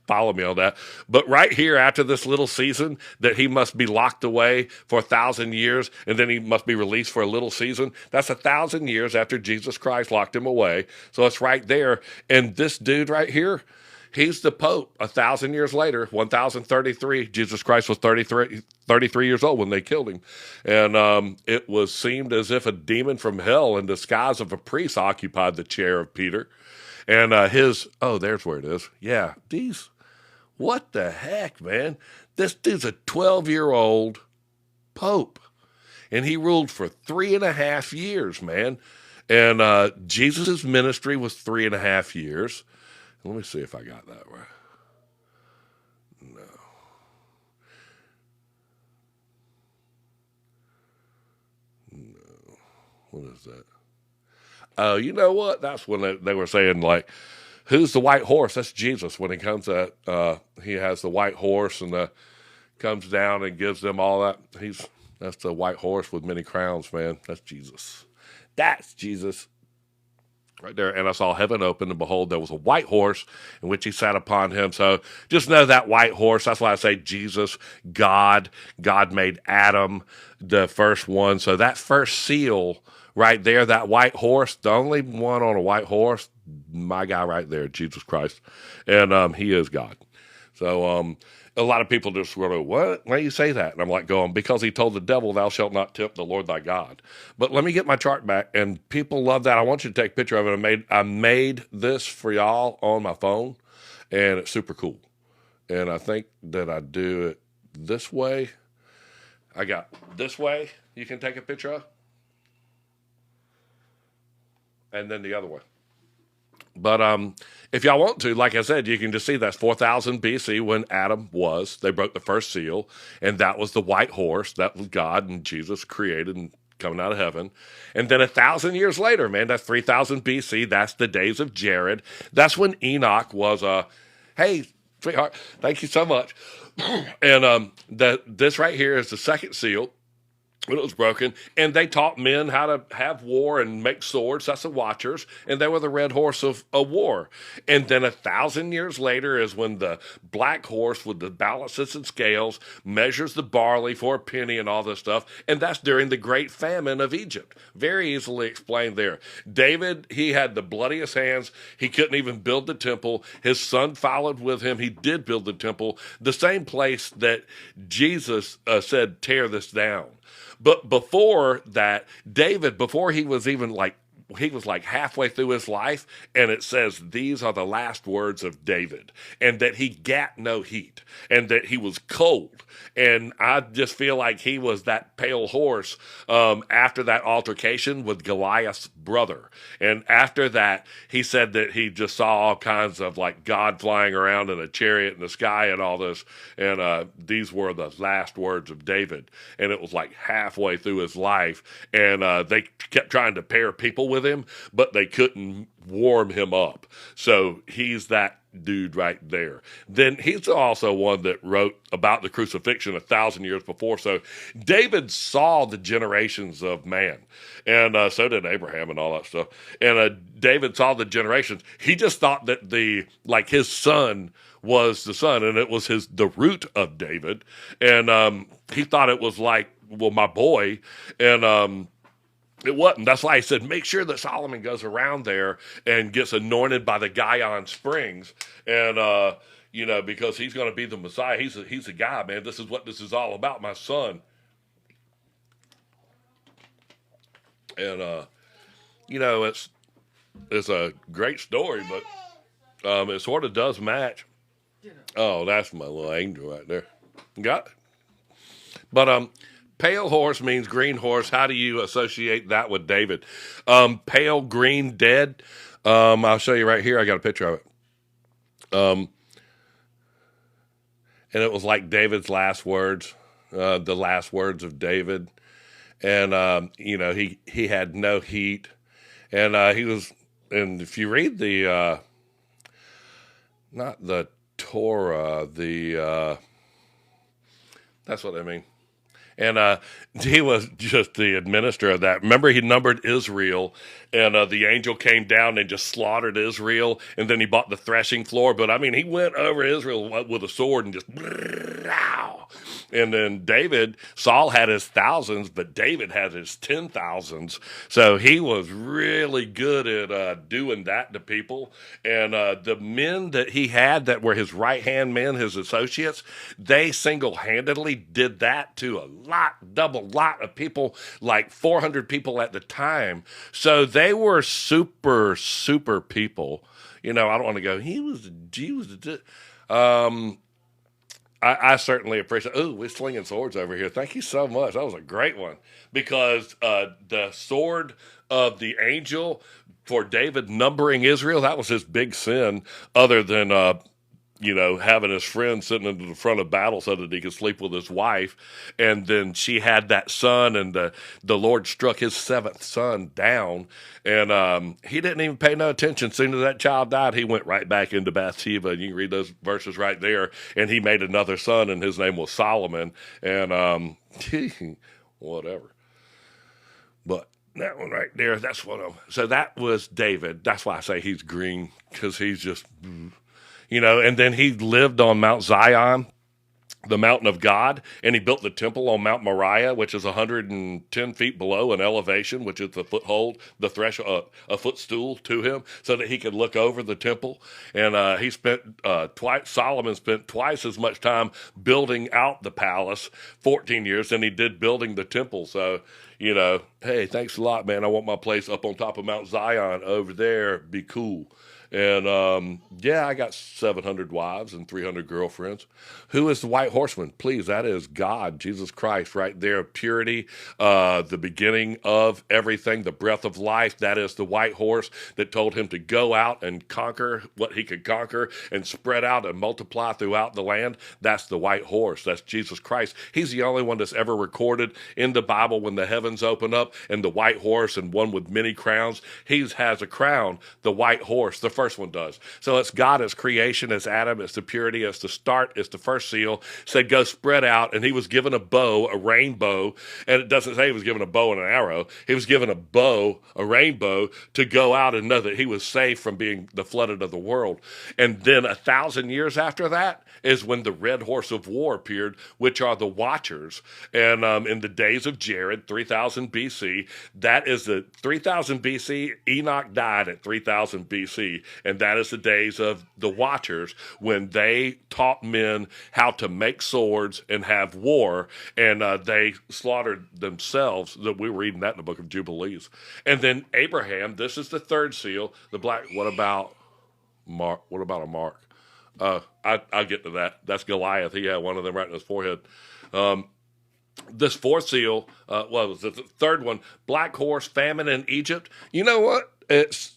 follow me on that. But right here, after this little season, that he must be locked away for 1,000 years, and then he must be released for a little season. That's 1,000 years after Jesus Christ locked him away. So it's right there. And this dude right here, he's the Pope 1,000 years later, 1,033. Jesus Christ was 33 years old when they killed him. And it was seemed as if a demon from hell in disguise of a priest occupied the chair of Peter. And there's where it is. Yeah, what the heck, man? This dude's a 12-year-old Pope. And he ruled for 3.5 years, man. And Jesus' ministry was 3.5 years. Let me see if I got that right. No. What is that? Oh, you know what? That's when they were saying, like, who's the white horse? That's Jesus. When he comes at, he has the white horse and comes down and gives them all that. That's the white horse with many crowns, man. That's Jesus. That's Jesus. Right there. And I saw heaven open, and behold, there was a white horse in which he sat upon him. So just know that white horse. That's why I say Jesus, God. God made Adam the first one. So that first seal right there, that white horse, the only one on a white horse, my guy right there, Jesus Christ. And he is God. So a lot of people just go, what? Why do you say that? And I'm like going, because he told the devil, thou shalt not tempt the Lord thy God. But let me get my chart back, and people love that. I want you to take a picture of it. I made this for y'all on my phone, and it's super cool. And I think that I do it this way. I got this way you can take a picture of, and then the other way. But if y'all want to, like I said, you can just see that's 4000 BC when Adam was. They broke the first seal, and that was the white horse. That was God and Jesus created and coming out of heaven. And then 1,000 years later, man, that's 3000 BC. That's the days of Jared. That's when Enoch was hey, sweetheart, thank you so much. And this right here is the second seal. When it was broken, and they taught men how to have war and make swords. That's the Watchers, and they were the red horse of a war. And then 1,000 years later is when the black horse with the balances and scales measures the barley for a penny and all this stuff, and that's during the great famine of Egypt. Very easily explained there. David, he had the bloodiest hands. He couldn't even build the temple. His son followed with him. He did build the temple, the same place that Jesus said, tear this down. But before that, David, before he was even like, he was like halfway through his life, and it says these are the last words of David, and that he gat no heat, and that he was cold. And I just feel like he was that pale horse after that altercation with Goliath's brother. And after that, he said that he just saw all kinds of like God flying around in a chariot in the sky and all this. And these were the last words of David. And it was like halfway through his life. And they kept trying to pair people with him, but they couldn't warm him up. So he's that dude right there. Then he's also one that wrote about the crucifixion 1,000 years before. So David saw the generations of man, and so did Abraham and all that stuff. And David saw the generations. He just thought that his son was the son, and it was the root of David. And he thought it was like, well, my boy. And it wasn't. That's why he said, make sure that Solomon goes around there and gets anointed by the guy on Springs. And, because he's going to be the Messiah. He's a guy, man. This is what this is all about, my son. And, it's a great story, but it sort of does match. Oh, that's my little angel right there. Got it. But, pale horse means green horse. How do you associate that with David? Pale, green, dead. I'll show you right here. I got a picture of it. And it was like David's last words, the last words of David. And, he had no heat. And he was, and if you read not the Torah, that's what I mean. And he was just the administrator of that. Remember, he numbered Israel, and the angel came down and just slaughtered Israel, and then he bought the threshing floor. But, I mean, he went over Israel with a sword and just... And then Saul had his thousands, but David had his 10,000s. So he was really good at doing that to people. And the men that he had that were his right-hand men, his associates, they single-handedly did that to a double lot of people, like 400 people at the time. So they were super, super people. I don't want to go, he was I certainly appreciate. Oh, we're slinging swords over here. Thank you so much. That was a great one, because the sword of the angel for David numbering Israel. That was his big sin, other than having his friend sitting in the front of battle so that he could sleep with his wife. And then she had that son, and the Lord struck his seventh son down. And he didn't even pay no attention. As soon as that child died, he went right back into Bathsheba. And you can read those verses right there. And he made another son, and his name was Solomon. And whatever. But that one right there, that's what I'm. So that was David. That's why I say he's green, because he's just. And then he lived on Mount Zion, the mountain of God, and he built the temple on Mount Moriah, which is 110 feet below in elevation, which is the foothold, the threshold, a footstool to him, so that he could look over the temple. And he spent Solomon spent twice as much time building out the palace, 14 years, than he did building the temple. So, hey, thanks a lot, man. I want my place up on top of Mount Zion over there. Be cool. And I got 700 wives and 300 girlfriends. Who is the white horseman? Please, that is God, Jesus Christ, right there. Purity, the beginning of everything, the breath of life. That is the white horse that told him to go out and conquer what he could conquer and spread out and multiply throughout the land. That's the white horse. That's Jesus Christ. He's the only one that's ever recorded in the Bible when the heavens open up and the white horse and one with many crowns. He has a crown, the white horse. The first one does. So it's God as creation, as Adam, it's the purity, it's the start, it's the first seal. Said go spread out, and he was given a bow, a rainbow, and it doesn't say he was given a bow and an arrow. He was given a bow, a rainbow, to go out and know that he was safe from being the flooded of the world. And then 1,000 years after that is when the red horse of war appeared, which are the Watchers. And in the days of Jared, 3000 BC, that is the 3000 BC. Enoch died at 3000 BC. And that is the days of the Watchers, when they taught men how to make swords and have war, and they slaughtered themselves. That we were reading that in the book of Jubilees. And then Abraham, this is the third seal, the black. What about Mark? What about a mark? I'll get to that. That's Goliath. He had one of them right in his forehead. This fourth seal, was the third one, black horse, famine in Egypt. You know what? It's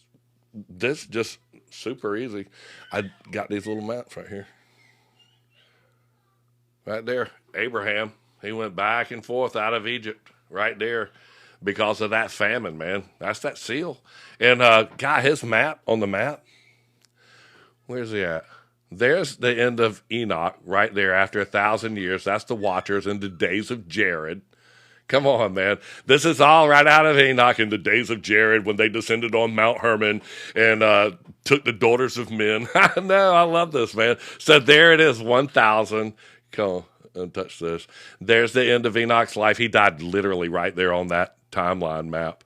this just super easy. I got these little maps right here. Right there. Abraham, he went back and forth out of Egypt right there because of that famine, man. That's that seal. And his map on the map, where's he at? There's the end of Enoch right there after 1,000 years. That's the Watchers in the days of Jared. Come on, man. This is all right out of Enoch in the days of Jared, when they descended on Mount Hermon and took the daughters of men. I know, I love this, man. So there it is, 1,000. Come on, and touch this. There's the end of Enoch's life. He died literally right there on that timeline map.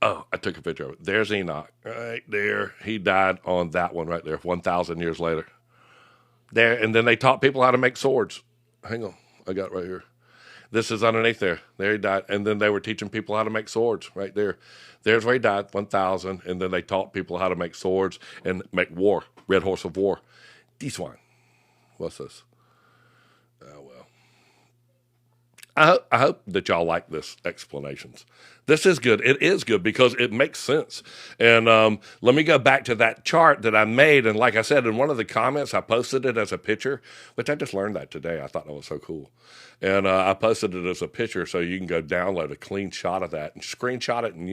Oh, I took a picture of it. There's Enoch right there. He died on that one right there, 1,000 years later. There, and then they taught people how to make swords. Hang on, I got it right here. This is underneath there. There he died. And then they were teaching people how to make swords right there. There's where he died, 1,000. And then they taught people how to make swords and make war, red horse of war. This one. What's this? Oh, well. I hope that y'all like this explanations. This is good. It is good because it makes sense. And let me go back to that chart that I made. And like I said, in one of the comments, I posted it as a picture, which I just learned that today. I thought that was so cool. And I posted it as a picture so you can go download a clean shot of that and screenshot it and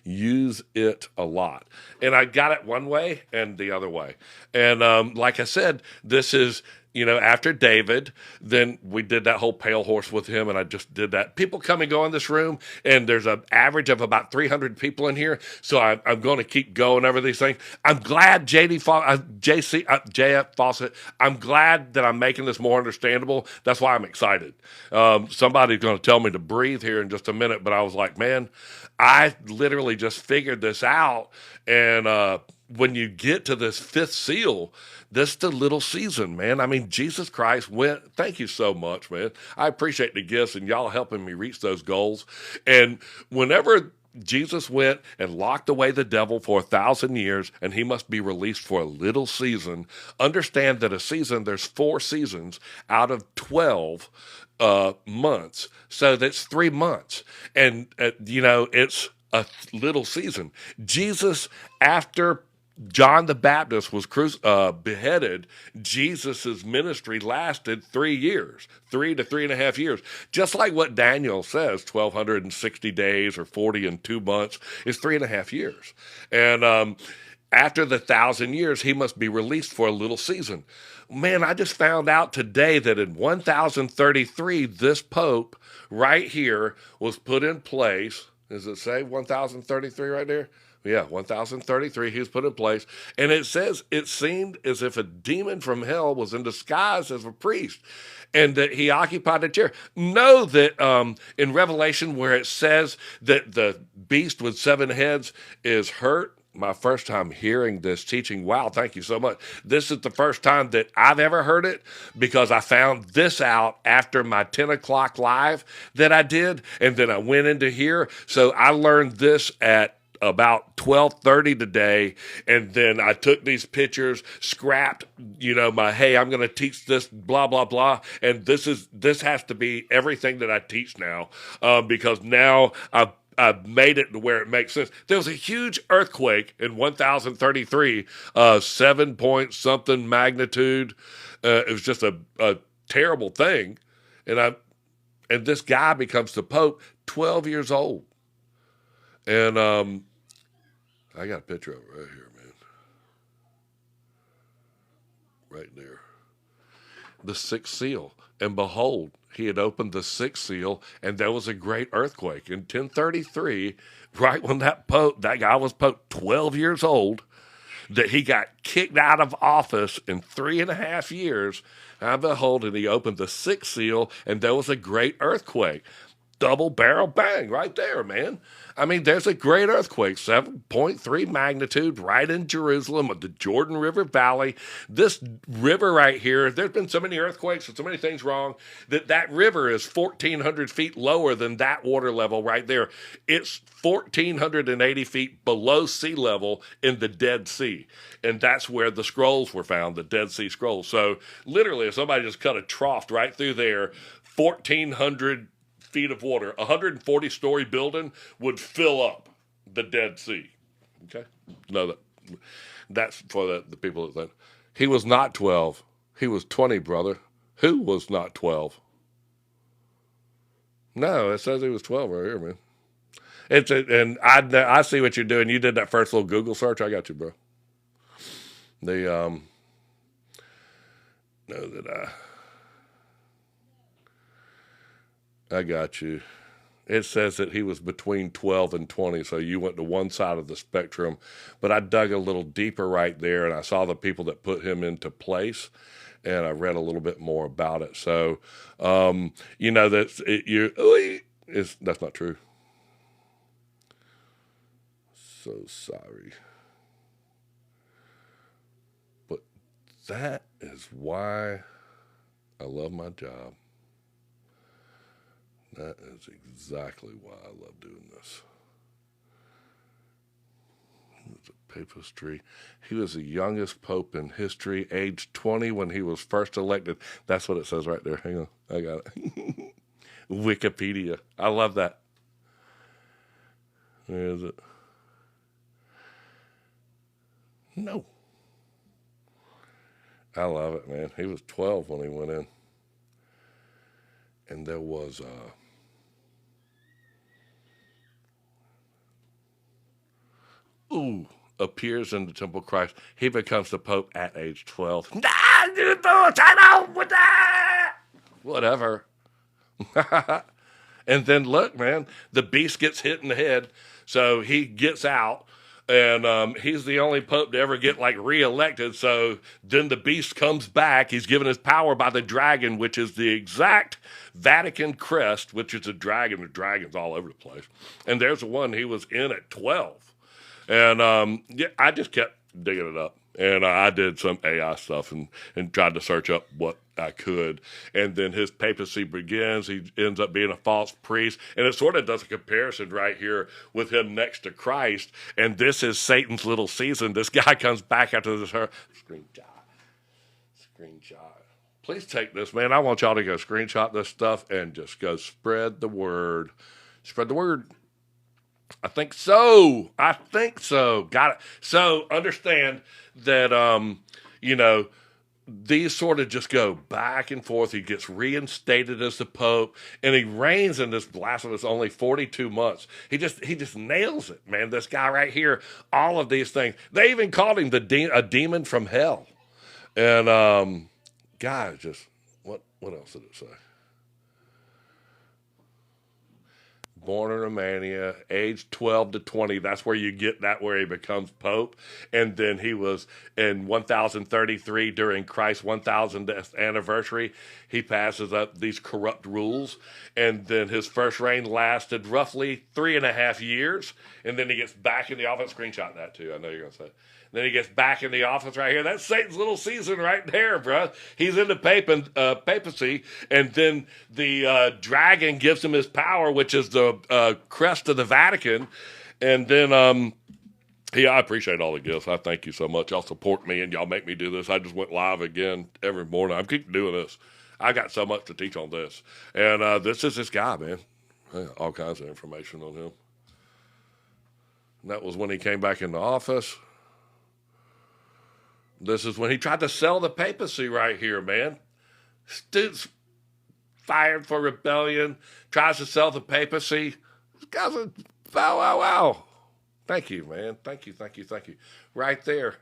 use it a lot. And I got it one way and the other way. And like I said, this is, after David, then we did that whole pale horse with him, and I just did that. People come and go in this room, and there's an average of about 300 people in here, so I'm going to keep going over these things. I'm glad JF Fawcett, I'm glad that I'm making this more understandable. That's why I'm excited. Somebody's going to tell me to breathe here in just a minute, but I was like, man, I literally just figured this out, and when you get to this fifth seal, this is the little season, man. I mean, Jesus Christ went, thank you so much, man. I appreciate the gifts and y'all helping me reach those goals. And whenever Jesus went and locked away the devil for 1,000 years, and he must be released for a little season, understand that a season, there's 4 seasons out of 12 months. So that's 3 months. And, it's a little season. Jesus, after John the Baptist was beheaded, Jesus' ministry lasted 3 years, 3 to 3.5 years. Just like what Daniel says, 1,260 days or 40 and 2 months is 3.5 years. And after the 1,000 years, he must be released for a little season. Man, I just found out today that in 1033, this Pope right here was put in place. Does it say 1033 right there? Yeah, 1033, he was put in place. And it says it seemed as if a demon from hell was in disguise as a priest and that he occupied a chair. Know that in Revelation, where it says that the beast with 7 heads is hurt, my first time hearing this teaching. Wow, thank you so much. This is the first time that I've ever heard it because I found this out after my 10 o'clock live that I did, and then I went into here. So I learned this at about 12:30 today, and then I took these pictures, scrapped, my, hey, I'm going to teach this, blah blah blah, and this has to be everything that I teach now, because now I've made it to where it makes sense. There was a huge earthquake in 1033, 7 point something magnitude. It was just a terrible thing, and this guy becomes the Pope, 12 years old, and I got a picture of it right here, man, right there. The sixth seal, and behold, he had opened the sixth seal, and there was a great earthquake in 1033, right when that guy was Pope, 12 years old, that he got kicked out of office in 3.5 years. And behold, and he opened the sixth seal, and there was a great earthquake. Double barrel bang right there, man. I mean, there's a great earthquake, 7.3 magnitude, right in Jerusalem, at the Jordan River Valley. This river right here, there's been so many earthquakes and so many things wrong that river is 1,400 feet lower than that water level right there. It's 1,480 feet below sea level in the Dead Sea. And that's where the scrolls were found, the Dead Sea Scrolls. So literally, if somebody just cut a trough right through there, 1,400 feet of water, 140-story building would fill up the Dead Sea. Okay? No, that's for the people that think. He was not 12. He was 20, brother. Who was not 12? No, it says he was 12 right here, man. And I see what you're doing. You did that first little Google search. I got you, bro. Know that I got you. It says that he was between 12 and 20, so you went to one side of the spectrum. But I dug a little deeper right there, and I saw the people that put him into place, and I read a little bit more about it. So, that's not true. So sorry. But that is why I love my job. That is exactly why I love doing this. He was a papistry. He was the youngest pope in history, age 20 when he was first elected. That's what it says right there. Hang on. I got it. Wikipedia. I love that. Where is it? No. I love it, man. He was 12 when he went in. And there was appears in the temple of Christ. He becomes the Pope at age 12. Nah, you don't know with that. Whatever. And then look, man, the beast gets hit in the head, so he gets out. And he's the only pope to ever get reelected. So then the beast comes back. He's given his power by the dragon, which is the exact Vatican crest, which is a dragon. The dragon's all over the place. And there's the one he was in at 12. And I just kept digging it up. And I did some AI stuff and tried to search up what I could. And then his papacy begins. He ends up being a false priest. And it sort of does a comparison right here with him next to Christ. And this is Satan's little season. This guy comes back after this. Screenshot. Please take this, man. I want y'all to go screenshot this stuff and just go spread the word. Spread the word. I think so. I think so. Got it. So understand that, you know, these sort of just go back and forth. He gets reinstated as the Pope, and he reigns in this blasphemous only 42 months. He just nails it, man. This guy right here, all of these things. They even called him a demon from hell. And guys, just what else did it say? Born in Romania, age 12 to 20. That's where you get that, where he becomes Pope. And then he was in 1033 during Christ's 1000th anniversary. He passes up these corrupt rules. And then his first reign lasted roughly 3.5 years. And then he gets back in the office. Screenshot that too. I know you're going to say. Then he gets back in the office right here. That's Satan's little season right there, bro. He's in the papacy, and then the dragon gives him his power, which is the crest of the Vatican. And then, I appreciate all the gifts. I thank you so much. Y'all support me, and y'all make me do this. I just went live again every morning. I keep doing this. I got so much to teach on this. And this is this guy, man. All kinds of information on him. And that was when he came back in the office. This is when he tried to sell the papacy right here, man. Dude's fired for rebellion, tries to sell the papacy. This guy's a wow. Thank you, man. Thank you. Right there.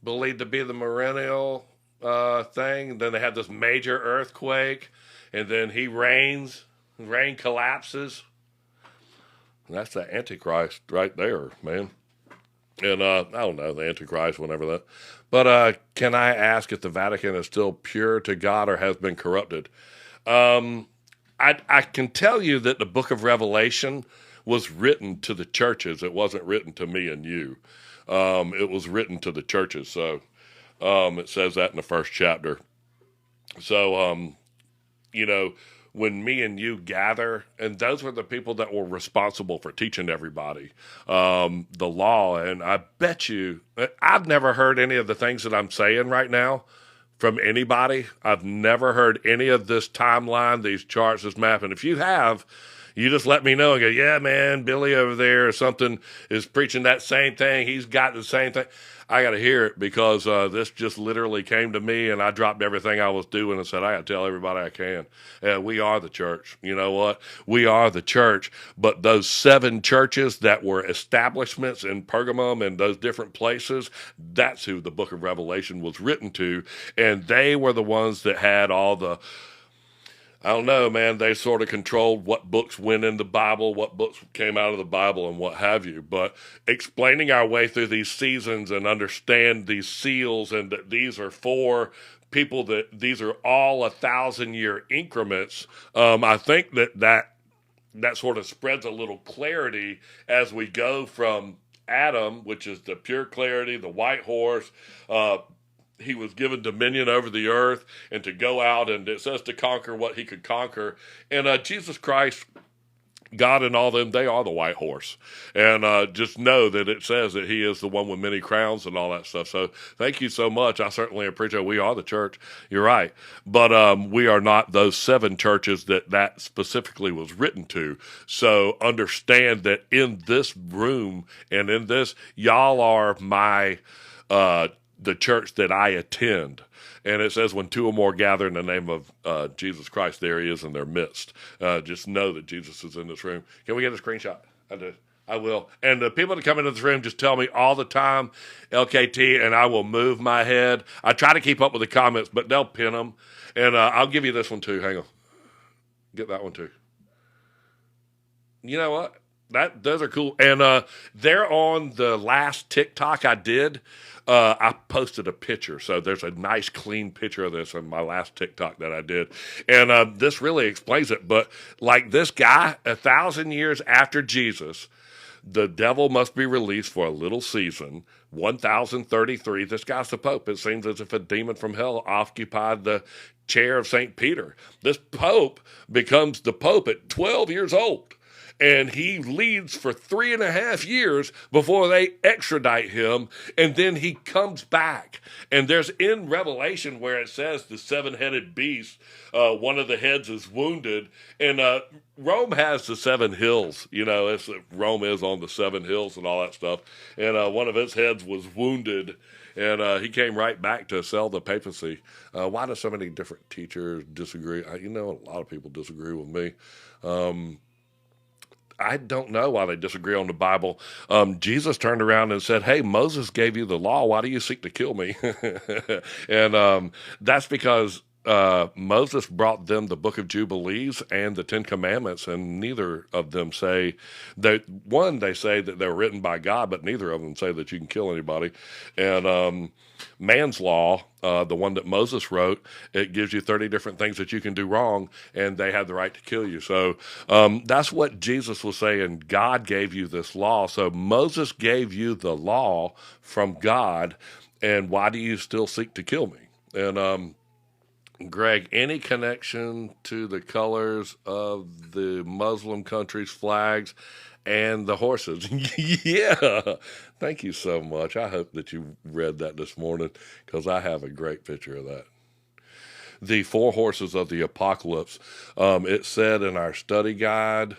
Believed to be the millennial thing. Then they have this major earthquake, and then he reigns. Reign collapses. And that's the Antichrist right there, man. And I don't know, the Antichrist, whatever that. But can I ask if the Vatican is still pure to God or has been corrupted? I can tell you that the book of Revelation was written to the churches. It wasn't written to me and you. It was written to the churches. So it says that in the first chapter. So, when me and you gather, and those were the people that were responsible for teaching everybody the law. And I bet you, I've never heard any of the things that I'm saying right now from anybody. I've never heard any of this timeline, these charts, this map. And if you have, you just let me know and go, yeah, man, Billy over there or something is preaching that same thing. He's got the same thing. I got to hear it because this just literally came to me, and I dropped everything I was doing and said, I got to tell everybody I can. We are the church. You know what? We are the church. But those 7 churches that were establishments in Pergamum and those different places, that's who the book of Revelation was written to. And they were the ones that had all the, I don't know, man, they sort of controlled what books went in the Bible, what books came out of the Bible, and what have you. But explaining our way through these seasons and understand these seals, and that these are for people, that these are all 1,000-year increments, I think that sort of spreads a little clarity as we go from Adam, which is the pure clarity, the white horse, he was given dominion over the earth and to go out, and it says to conquer what he could conquer. And Jesus Christ, God and all them, they are the white horse. And just know that it says that he is the one with many crowns and all that stuff. So thank you so much. I certainly appreciate it. We are the church. You're right. But we are not those 7 churches that specifically was written to. So understand that in this room and in this, y'all are my the church that I attend. And it says when 2 or more gather in the name of Jesus Christ, there he is in their midst. Just know that Jesus is in this room. Can we get a screenshot? I will. And the people that come into this room just tell me all the time, LKT, and I will move my head. I try to keep up with the comments, but they'll pin them. And I'll give you this one too. Hang on. Get that one too. You know what? Those are cool. And they're on the last TikTok I did. I posted a picture. So there's a nice clean picture of this on my last TikTok that I did. And this really explains it. But like this guy, 1,000 years after Jesus, the devil must be released for a little season. 1033. This guy's the Pope. It seems as if a demon from hell occupied the chair of St. Peter. This Pope becomes the Pope at 12 years old. and he leads for 3.5 years before they extradite him, and then he comes back. And there's in Revelation where it says the seven-headed beast, one of the heads is wounded, and Rome has the seven hills. Rome is on the seven hills and all that stuff, and one of its heads was wounded. And he came right back to sell the papacy. Why do so many different teachers disagree? A lot of people disagree with me. I don't know why they disagree on the Bible. Jesus turned around and said, "Hey, Moses gave you the law. Why do you seek to kill me?" And that's because Moses brought them the Book of Jubilees and the Ten Commandments, and neither of them say that. One, they say that they're written by God, but neither of them say that you can kill anybody. And man's law, the one that Moses wrote, it gives you 30 different things that you can do wrong, and they have the right to kill you. So that's what Jesus was saying. God gave you this law. So Moses gave you the law from God, and why do you still seek to kill me? And Greg, any connection to the colors of the Muslim countries' flags and the horses? Yeah. Thank you so much. I hope that you read that this morning, because I have a great picture of that. The four horses of the apocalypse. It said in our study guide.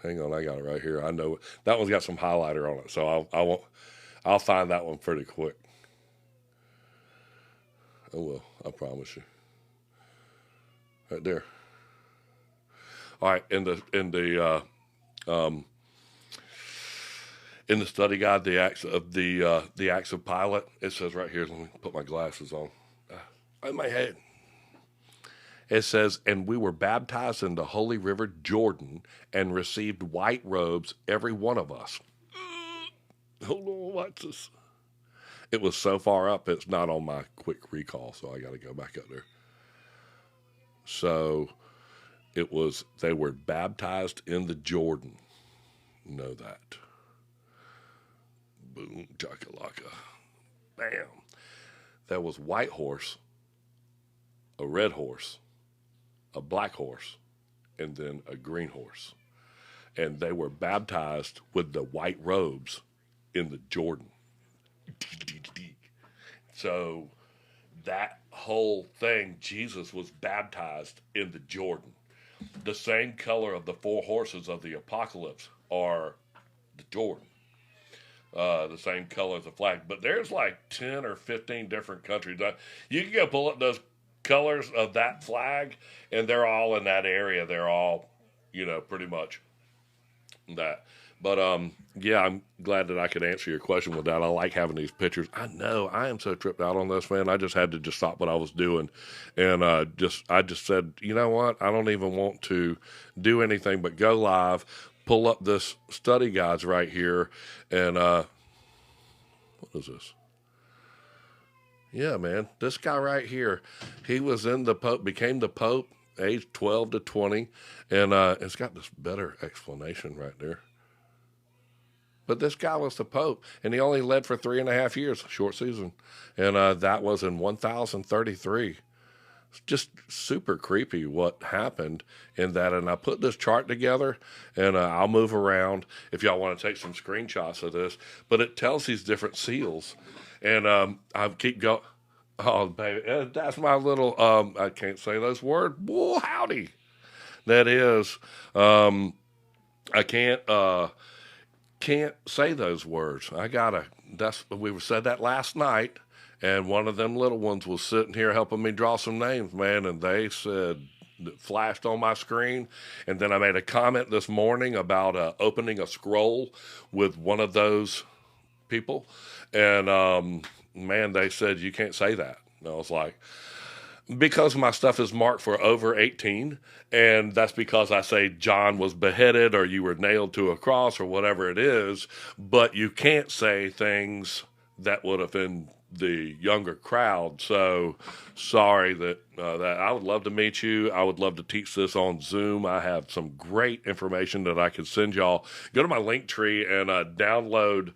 Hang on, I got it right here. I know that one's got some highlighter on it, so I'll find that one pretty quick. Oh well, I promise you. Right there. All right, in the study guide, the acts of Pilate, it says right here. Let me put my glasses on. In my head, it says, "And we were baptized in the holy river Jordan, and received white robes, every one of us." Hold on, watch this. It was so far up, it's not on my quick recall, so I got to go back up there. So they were baptized in the Jordan. Know that. Boom, chakalaka. Bam. There was white horse, a red horse, a black horse, and then a green horse. And they were baptized with the white robes in the Jordan. So that whole thing, Jesus was baptized in the Jordan. The same color of the four horses of the apocalypse are the Jordan. The same color as the flag. But there's like 10 or 15 different countries. You can go pull up those colors of that flag, and they're all in that area. They're all, pretty much that. But yeah, I'm glad that I could answer your question with that. I like having these pictures. I know I am so tripped out on this, man. I just had to stop what I was doing, and I just said, you know what? I don't even want to do anything but go live, pull up this study guides right here, and what is this? Yeah, man, this guy right here, he was in the Pope, became the Pope, age 12 to 20, and it's got this better explanation right there. But this guy was the Pope, and he only led for 3.5 years, short season. And that was in 1033. It's just super creepy what happened in that. And I put this chart together, and I'll move around if y'all want to take some screenshots of this. But it tells these different seals. And I keep going. Oh, baby, that's my little, I can't say those words. Whoa, howdy. That is, I can't say those words. We said that last night, and one of them little ones was sitting here helping me draw some names, man, and they said, it flashed on my screen, and then I made a comment this morning about opening a scroll with one of those people, and man, they said, you can't say that. And I was like, because my stuff is marked for over 18, and that's because I say John was beheaded or you were nailed to a cross or whatever it is, but you can't say things that would offend the younger crowd. So sorry that I would love to meet you. I would love to teach this on Zoom. I have some great information that I could send y'all. Go to my link tree and download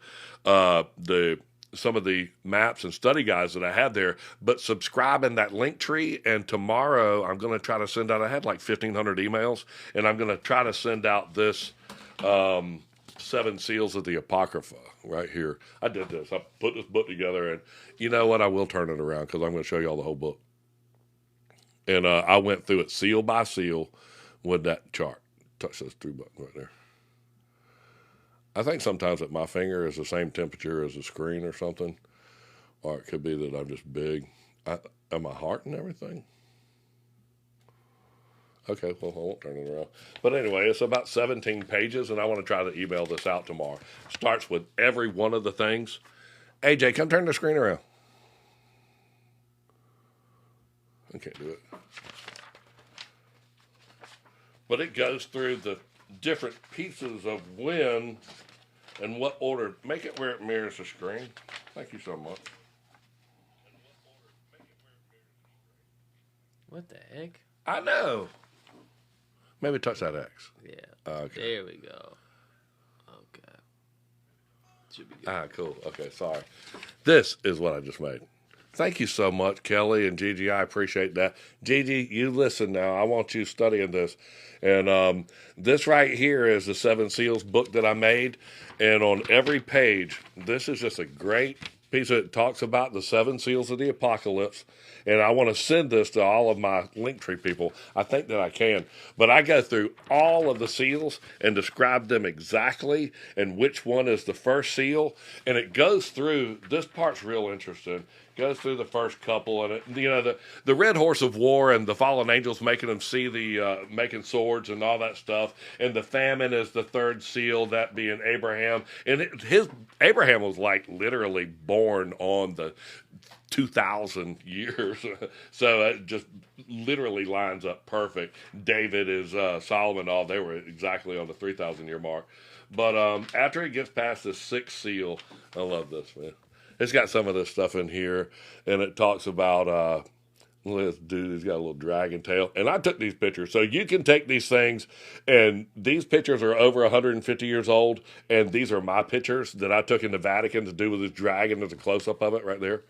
some of the maps and study guides that I have there, but subscribe in that link tree. And tomorrow I'm going to try to send out, I had like 1,500 emails, and I'm going to try to send out this Seven Seals of the Apocrypha right here. I did this. I put this book together, and you know what? I will turn it around because I'm going to show you all the whole book. And I went through it seal by seal with that chart. Touch those three buttons right there. I think sometimes that my finger is the same temperature as the screen or something, or it could be that I'm just big. Am I heart and everything? Okay, well, I won't turn it around. But anyway, it's about 17 pages, and I want to try to email this out tomorrow. Starts with every one of the things. AJ, come turn the screen around. I can't do it. But it goes through the different pieces of when and what order. Make it where it mirrors the screen. Thank you so much. What the heck? I know. Maybe touch that X. Yeah. Okay. There we go. Okay. Should be good. Cool. Okay, sorry. This is what I just made. Thank you so much, Kelly and Gigi. I appreciate that. Gigi, you listen now. I want you studying this. And this right here is the Seven Seals book that I made. And on every page, this is just a great piece that talks about the seven seals of the apocalypse. And I want to send this to all of my Linktree people. I think that I can. But I go through all of the seals and describe them exactly and which one is the first seal. And it goes through, this part's real interesting. Goes through the first couple, and the red horse of war and the fallen angels making them see the making swords and all that stuff, and the famine is the third seal, that being Abraham, and Abraham was like literally born on the 2,000 years, so it just literally lines up perfect. David is Solomon, all they were exactly on the 3,000 year mark, but after he gets past the sixth seal, I love this, man. It's got some of this stuff in here, and it talks about this dude who's got a little dragon tail. And I took these pictures. So you can take these things, and these pictures are over 150 years old, and these are my pictures that I took in the Vatican to do with this dragon. There's a close-up of it right there.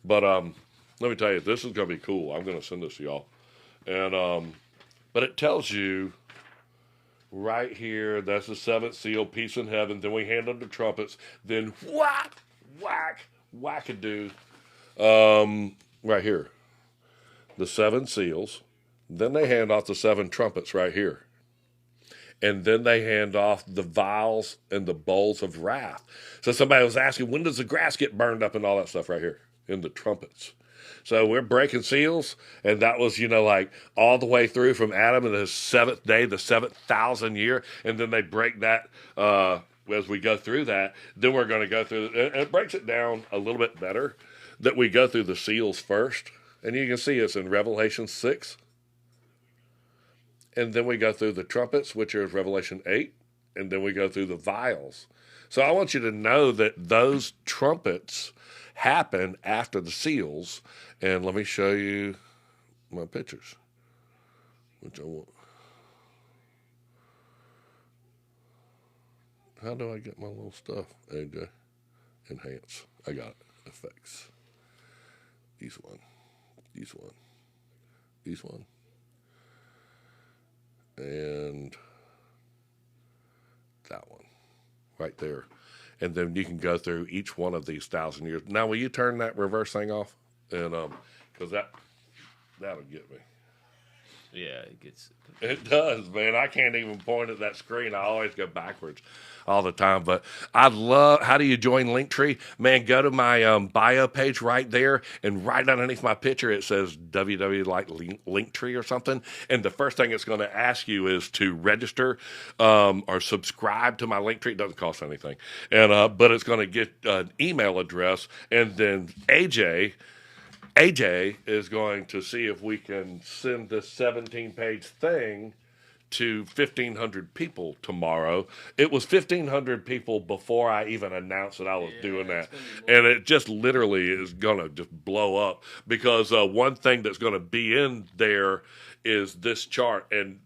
But let me tell you, this is going to be cool. I'm going to send this to y'all. And but it tells you right here, that's the seventh seal, peace in heaven. Then we hand them the trumpets. Then whack-a-doo. Right here. The seven seals. Then they hand off the seven trumpets right here. And then they hand off the vials and the bowls of wrath. So somebody was asking, when does the grass get burned up and all that stuff right here in the trumpets? So we're breaking seals, and that was, like all the way through from Adam in the seventh day, the 7,000 year, and then they break that as we go through that. Then we're going to go through, and it breaks it down a little bit better that we go through the seals first, and you can see it's in Revelation 6, and then we go through the trumpets, which is Revelation 8, and then we go through the vials. So I want you to know that those trumpets happen after the seals. And let me show you my pictures, which I want. How do I get my little stuff, AJ? Enhance. I got it. Effects. These one. And that one. Right there. And then you can go through each one of these 1,000 years. Now, will you turn that reverse thing off? And because that'll get me. Yeah, it gets. It does, man. I can't even point at that screen. I always go backwards all the time. But I love, how do you join Linktree? Man, go to my bio page right there, and right underneath my picture, it says www like Linktree or something. And the first thing it's going to ask you is to register or subscribe to my Linktree. It doesn't cost anything. And but it's going to get an email address, and then AJ is going to see if we can send this 17-page thing to 1,500 people tomorrow. It was 1,500 people before I even announced that I was doing that. And it just literally is going to just blow up, because one thing that's going to be in there is this chart. And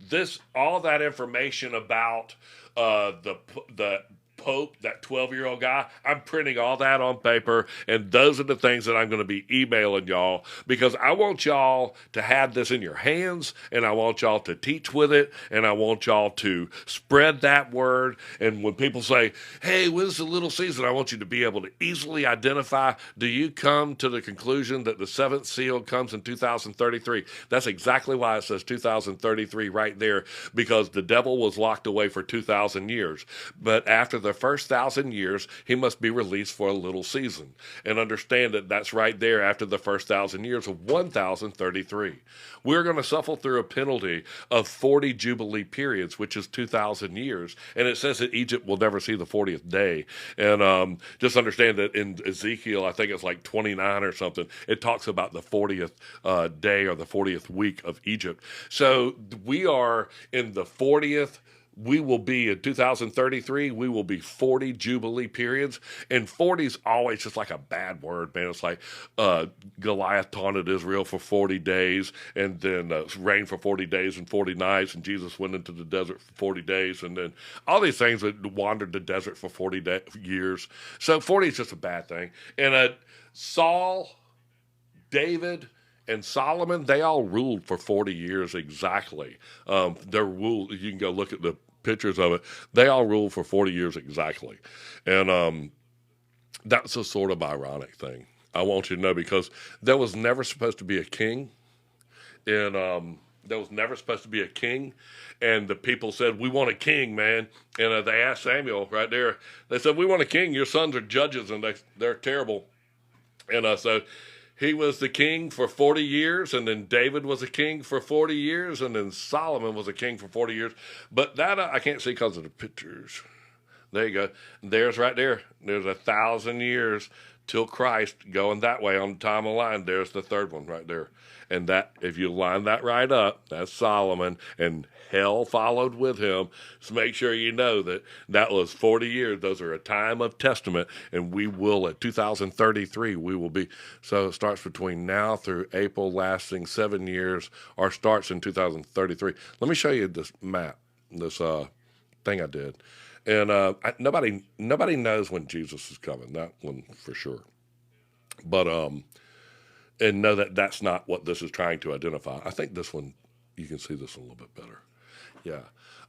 all that information about the Pope, that 12-year-old guy. I'm printing all that on paper, and those are the things that I'm going to be emailing y'all, because I want y'all to have this in your hands, and I want y'all to teach with it, and I want y'all to spread that word. And when people say, hey, when's the little season, I want you to be able to easily identify, do you come to the conclusion that the seventh seal comes in 2033? That's exactly why it says 2033 right there, because the devil was locked away for 2,000 years. But after the first 1,000 years, he must be released for a little season. And understand that that's right there after the first 1,000 years of 1,033. We're going to suffer through a penalty of 40 Jubilee periods, which is 2,000 years. And it says that Egypt will never see the 40th day. And just understand that in Ezekiel, I think it's like 29 or something, it talks about the 40th day or the 40th week of Egypt. So we are in the 40th. We will be in 2033, we will be 40 Jubilee periods. And 40 is always just like a bad word, man. It's like Goliath taunted Israel for 40 days and then reigned for 40 days and 40 nights. And Jesus went into the desert for 40 days. And then all these things that wandered the desert for 40 years. So 40 is just a bad thing. And Saul, David, and Solomon, they all ruled for 40 years exactly. Their rule, you can go look at the pictures of it. They all ruled for 40 years exactly. And that's a sort of ironic thing. I want you to know, because there was never supposed to be a king. And there was never supposed to be a king. And the people said, we want a king, man. And they asked Samuel right there. They said, we want a king. Your sons are judges, and they're terrible. And so he was the king for 40 years, and then David was a king for 40 years, and then Solomon was a king for 40 years. But that I can't see because of the pictures. There you go. There's right there. There's 1,000 years till Christ going that way on the timeline. There's the third one right there. And that, if you line that right up, that's Solomon, and hell followed with him. So make sure you know that that was 40 years. Those are a time of testament, and we will, at 2033, we will be. So it starts between now through April, lasting 7 years, or starts in 2033. Let me show you this map, this thing I did. And nobody knows when Jesus is coming. That one for sure. But and know that that's not what this is trying to identify. I think this one, you can see this one a little bit better. Yeah.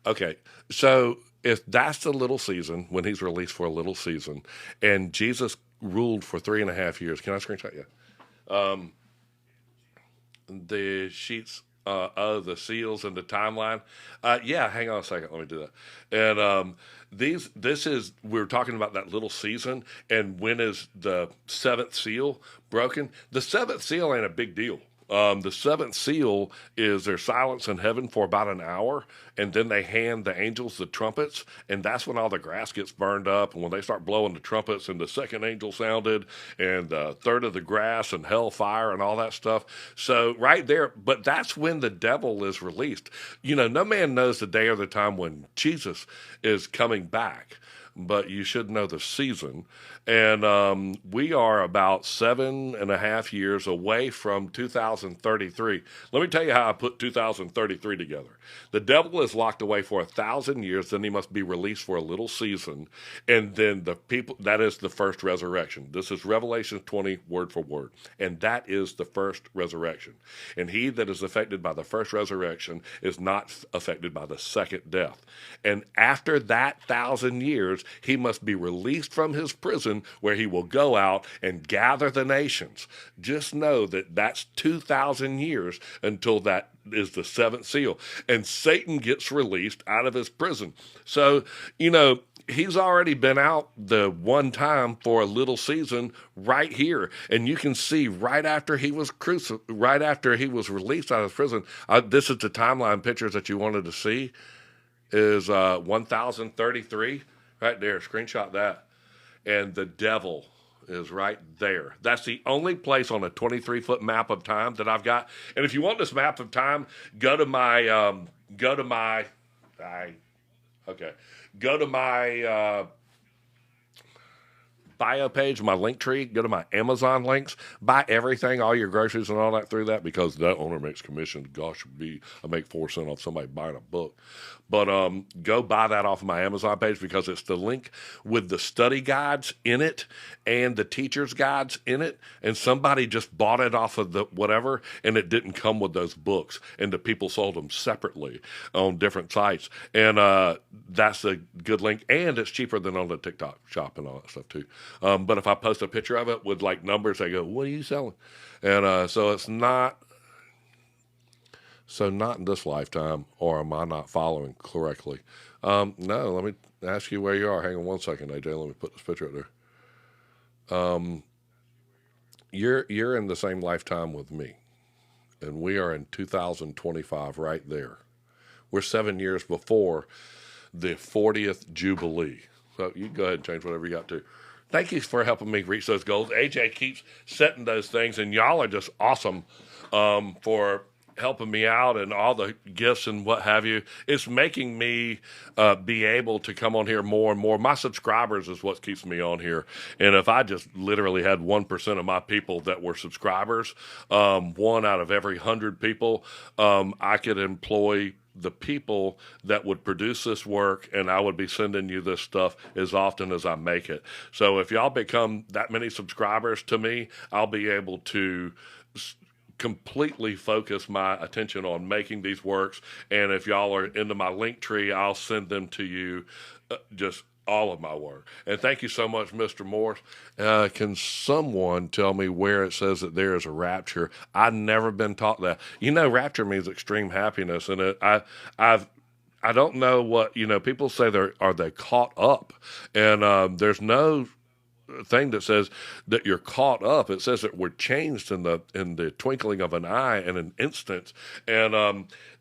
Okay. So if that's the little season, when he's released for a little season, and Jesus ruled for 3.5 years. Can I screenshot you? The sheets of the seals and the timeline. Yeah, hang on a second. Let me do that. And we're talking about that little season, and when is the seventh seal broken? The seventh seal ain't a big deal. The seventh seal is there's silence in heaven for about an hour, and then they hand the angels the trumpets, and that's when all the grass gets burned up. And when they start blowing the trumpets, and the second angel sounded, and the third of the grass, and hellfire, and all that stuff. So right there, but that's when the devil is released. You know, no man knows the day or the time when Jesus is coming back, but you should know the season. And we are about 7.5 years away from 2033. Let me tell you how I put 2033 together. The devil is locked away for 1,000 years, then he must be released for a little season. And then the people, that is the first resurrection. This is Revelation 20, word for word. And that is the first resurrection. And he that is affected by the first resurrection is not affected by the second death. And after that 1,000 years, he must be released from his prison, where he will go out and gather the nations. Just know that that's 2,000 years until that is the seventh seal. And Satan gets released out of his prison. So, you know, he's already been out the one time for a little season right here. And you can see right after he was right after he was released out of prison, this is the timeline pictures that you wanted to see, is 1033 right there. Screenshot that. And the devil is right there. That's the only place on a 23-foot map of time that I've got. And if you want this map of time, go to my bio page, my link tree, go to my Amazon links, buy everything, all your groceries and all that through that, because that owner makes commission. Gosh, I make 4 cents off somebody buying a book. But go buy that off of my Amazon page, because it's the link with the study guides in it and the teacher's guides in it. And somebody just bought it off of the whatever, and it didn't come with those books. And the people sold them separately on different sites. And that's a good link. And it's cheaper than on the TikTok shop and all that stuff too. But if I post a picture of it with like numbers, they go, "What are you selling?" And so it's not. So not in this lifetime, or am I not following correctly? No, let me ask you where you are. Hang on one second, AJ. Let me put this picture up there. You're in the same lifetime with me, and we are in 2025 right there. We're 7 years before the 40th Jubilee. So you can go ahead and change whatever you got to. Thank you for helping me reach those goals. AJ keeps setting those things, and y'all are just awesome for helping me out and all the gifts and what have you. It's making me be able to come on here more and more. My subscribers is what keeps me on here. And if I just literally had 1% of my people that were subscribers, 1 out of every 100 people, I could employ the people that would produce this work, and I would be sending you this stuff as often as I make it. So if y'all become that many subscribers to me, I'll be able to completely focus my attention on making these works. And if y'all are into my link tree, I'll send them to you, just all of my work. And thank you so much, Mr. Morse. Can someone tell me where it says that there is a rapture? I've never been taught that. Rapture means extreme happiness, and I don't know what, people say are they caught up? And there's no thing that says that you're caught up. It says that we're changed in the twinkling of an eye, in an instant, and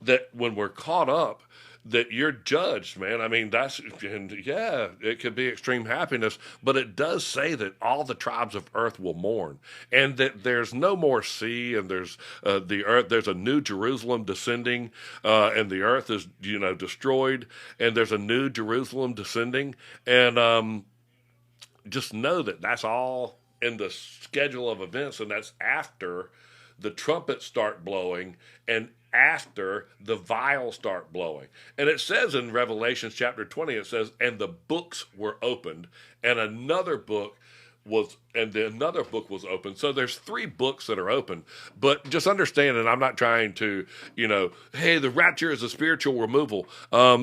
that when we're caught up, that you're judged, man. I mean, it could be extreme happiness, but it does say that all the tribes of earth will mourn, and that there's no more sea, and there's the earth. There's a new Jerusalem descending, and the earth is destroyed, and there's a new Jerusalem descending, and just know that that's all in the schedule of events, and that's after the trumpets start blowing and after the vials start blowing. And it says in Revelation chapter 20, it says, "And the books were opened, and another book was open." So there's 3 books that are open. But just understand, and I'm not trying to, hey, the rapture is a spiritual removal.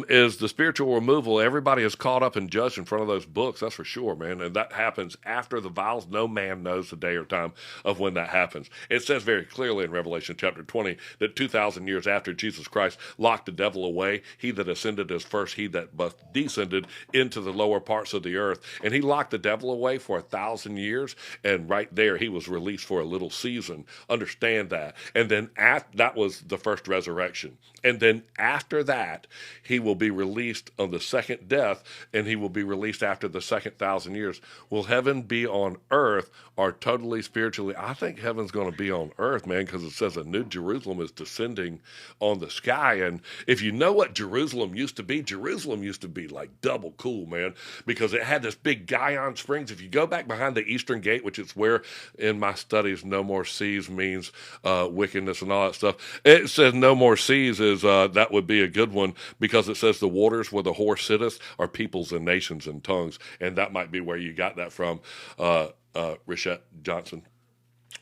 Is the spiritual removal, everybody is caught up and judged in front of those books, that's for sure, man. And that happens after the vials. No man knows the day or time of when that happens. It says very clearly in Revelation chapter 20 that 2,000 years after Jesus Christ locked the devil away, he that ascended is first, he that descended into the lower parts of the earth. And he locked the devil away for 1,000 years, and right there he was released for a little season. Understand that. And then that was the first resurrection. And then after that, he will be released on the second death, and he will be released after the second 1,000 years. Will heaven be on earth or totally spiritually? I think heaven's going to be on earth, man, because it says a new Jerusalem is descending on the sky. And if you know what Jerusalem used to be like double cool, man, because it had this big Guyon Springs. If you go back behind the Eastern Gate, which is where in my studies no more seas means wickedness and all that stuff. It says no more seas is that would be a good one, because it says the waters where the whore sitteth are peoples and nations and tongues, and that might be where you got that from, Richette Johnson.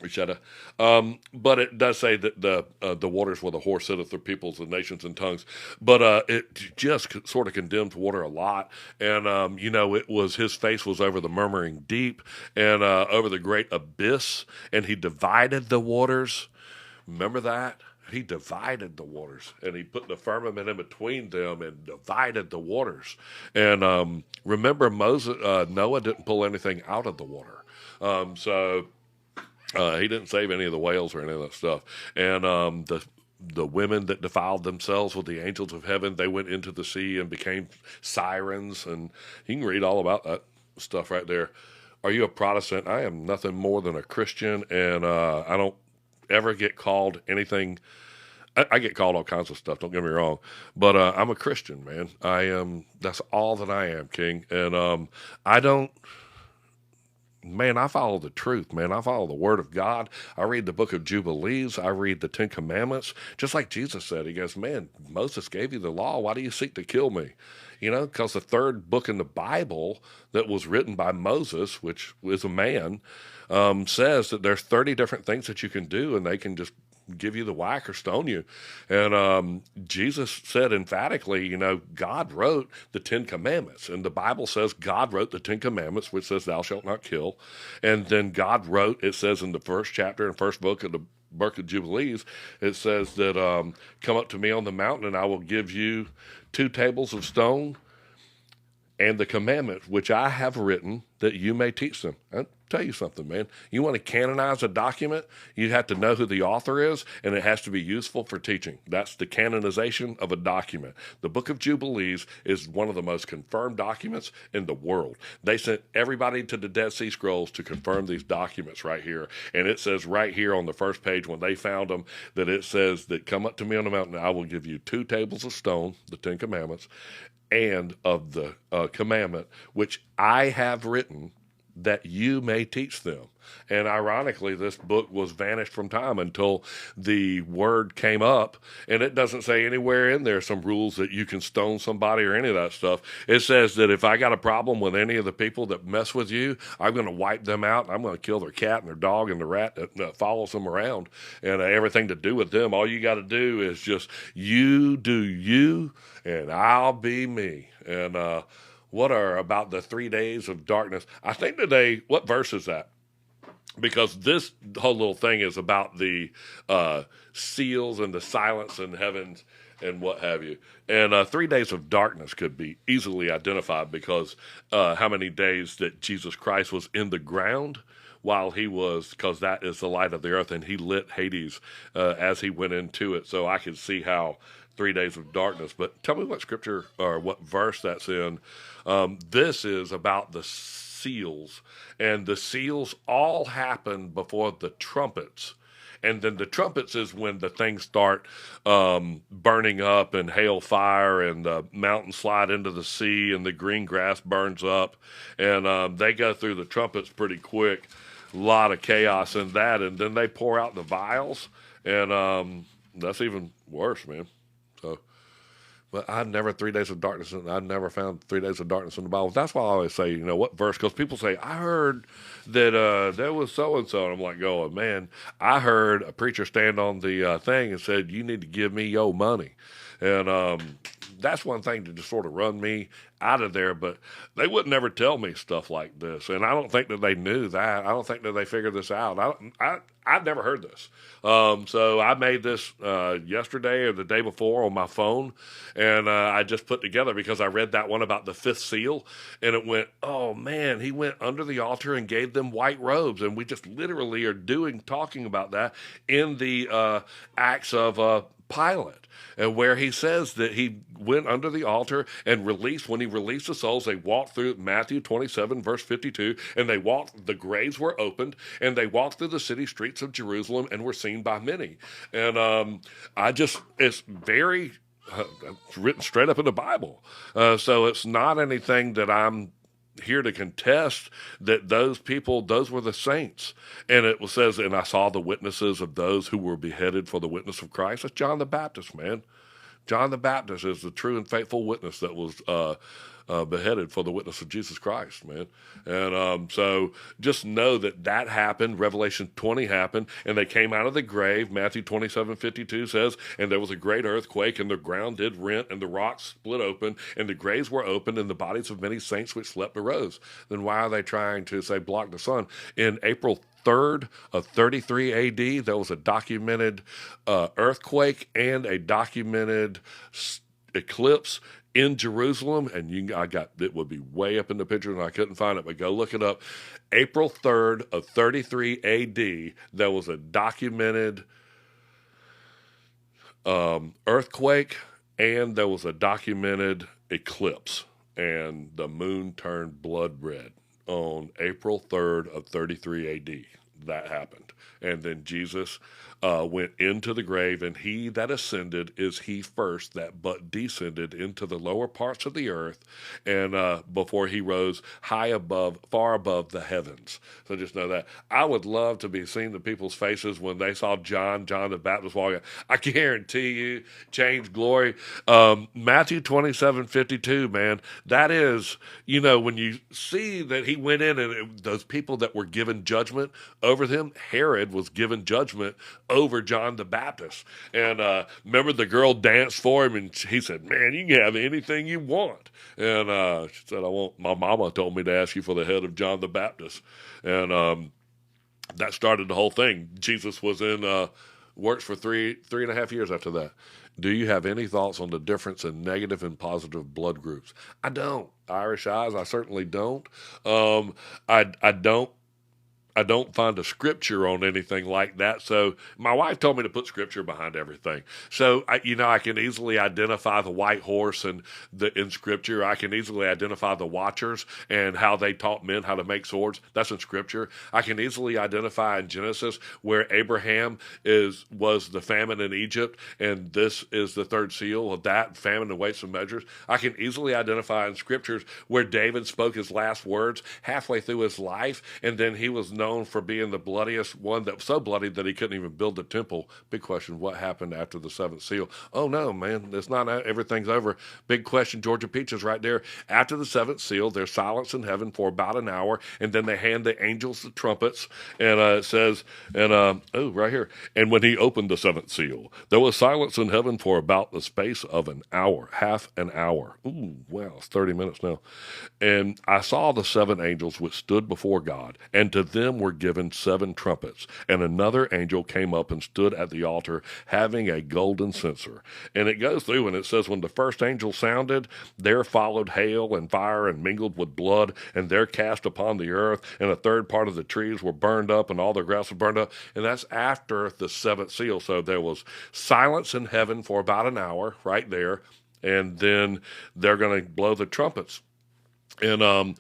Richetta. But it does say that the waters where the whore sitteth are peoples and nations and tongues. But it just sort of condemns water a lot. And, it was, his face was over the murmuring deep and over the great abyss. And he divided the waters. Remember that? He divided the waters, and he put the firmament in between them and divided the waters. And remember, Noah didn't pull anything out of the water. So he didn't save any of the whales or any of that stuff. And the women that defiled themselves with the angels of heaven, they went into the sea and became sirens. And you can read all about that stuff right there. Are you a Protestant? I am nothing more than a Christian, and I don't ever get called anything. I get called all kinds of stuff, don't get me wrong, but I'm a Christian, man. I am. That's all that I am, King. And I don't man, I follow the truth, man. I follow the word of God. I read the book of Jubilees. I read the 10 Commandments. Just like Jesus said, he goes, man, Moses gave you the law. Why do you seek to kill me? You know, because the third book in the Bible that was written by Moses, which is a man, says that there's 30 different things that you can do, and they can just give you the whack or stone you. And Jesus said emphatically, you know, God wrote the 10 Commandments. And the Bible says God wrote the 10 Commandments, which says thou shalt not kill. And then God wrote, it says in the first chapter and first book of the book of Jubilees, it says that come up to me on the mountain and I will give you 2 tables of stone and the commandments which I have written that you may teach them. I'll tell you something, man. You want to canonize a document, you have to know who the author is, and it has to be useful for teaching. That's the canonization of a document. The Book of Jubilees is one of the most confirmed documents in the world. They sent everybody to the Dead Sea Scrolls to confirm these documents right here. And it says right here on the first page when they found them that it says that come up to me on the mountain, I will give you 2 tables of stone, the 10 Commandments, and of the commandment which I have written that you may teach them. And ironically, this book was vanished from time until the word came up, and it doesn't say anywhere in there some rules that you can stone somebody or any of that stuff. It says that if I got a problem with any of the people that mess with you, I'm going to wipe them out. I'm going to kill their cat and their dog and the rat that follows them around and everything to do with them. All you got to do is just you do you, and I'll be me. And what are about the 3 days of darkness? I think today, what verse is that? Because this whole little thing is about the seals and the silence in heavens and what have you. And 3 days of darkness could be easily identified because how many days that Jesus Christ was in the ground while he was, because that is the light of the earth, and he lit Hades as he went into it. So I could see how 3 days of darkness. But tell me what scripture or what verse that's in. This is about the seals, and the seals all happen before the trumpets. And then the trumpets is when the things start burning up and hail fire and the mountains slide into the sea and the green grass burns up. And they go through the trumpets pretty quick. A lot of chaos in that. And then they pour out the vials. And that's even worse, man. So, but I've never 3 days of darkness. I've never found 3 days of darkness in the Bible. That's why I always say, you know, what verse? Because people say, I heard that there was so-and-so. And I'm like going, man, I heard a preacher stand on the thing and said, you need to give me your money. And that's one thing to just sort of run me out of there, but they would never tell me stuff like this. And I don't think that they knew that. I don't think that they figured this out. I've never heard this. So I made this yesterday or the day before on my phone, and I just put together because I read that one about the 5th seal, and it went, oh man, he went under the altar and gave them white robes. And we just literally are talking about that in the Acts of Pilate, and where he says that he went under the altar and when he released the souls, they walked through Matthew 27, verse 52, and the graves were opened, and they walked through the city streets of Jerusalem and were seen by many. And it's very, it's written straight up in the Bible. So it's not anything that I'm here to contest, that those people, those were the saints. And it says, and I saw the witnesses of those who were beheaded for the witness of Christ. That's John the Baptist, man. John the Baptist is the true and faithful witness that was beheaded for the witness of Jesus Christ, man. And so just know that happened. Revelation 20 happened, and they came out of the grave. Matthew 27:52 says, and there was a great earthquake, and the ground did rent, and the rocks split open, and the graves were opened, and the bodies of many saints which slept arose. Then why are they trying to say block the sun? In April 3rd of 33 AD, there was a documented earthquake and a documented eclipse in Jerusalem, and it would be way up in the picture, and I couldn't find it, but go look it up. April 3rd of 33 AD, there was a documented earthquake, and there was a documented eclipse, and the moon turned blood red on April 3rd of 33 AD. That happened. And then Jesus went into the grave, and he that ascended is he first that but descended into the lower parts of the earth, and before he rose high above, far above the heavens. So just know that. I would love to be seeing the people's faces when they saw John the Baptist walking. I guarantee you, change glory. Matthew 27:52, man, that is, when you see that he went in and those people that were given judgment over them, Herod was given judgment over John the Baptist. And remember, the girl danced for him, and he said, "Man, you can have anything you want." And she said, my mama told me to ask you for the head of John the Baptist. And that started the whole thing. Jesus was in works for three and a half years after that. Do you have any thoughts on the difference in negative and positive blood groups? I don't. Irish eyes, I certainly don't. I don't find a scripture on anything like that. So my wife told me to put scripture behind everything. So I can easily identify the white horse and in scripture. I can easily identify the watchers and how they taught men how to make swords. That's in scripture. I can easily identify in Genesis where Abraham was the famine in Egypt, and this is the third seal of that famine and weights and measures. I can easily identify in scriptures where David spoke his last words halfway through his life, and then he was known for being the bloodiest one, that was so bloody that he couldn't even build the temple. Big question, what happened after the seventh seal? Oh no, man, it's not, everything's over. Big question, Georgia Peaches right there. After the seventh seal, there's silence in heaven for about an hour, and then they hand the angels the trumpets, and it says, right here, and when he opened the seventh seal, there was silence in heaven for about the space of an hour, half an hour. Ooh, wow, it's 30 minutes now. And I saw the seven angels which stood before God, and to them were given seven trumpets. And another angel came up and stood at the altar, having a golden censer. And it goes through, and it says, when the first angel sounded, there followed hail and fire and mingled with blood, and there cast upon the earth, and a third part of the trees were burned up, and all the grass was burned up. And that's after the seventh seal. So there was silence in heaven for about an hour right there, and then they're going to blow the trumpets. And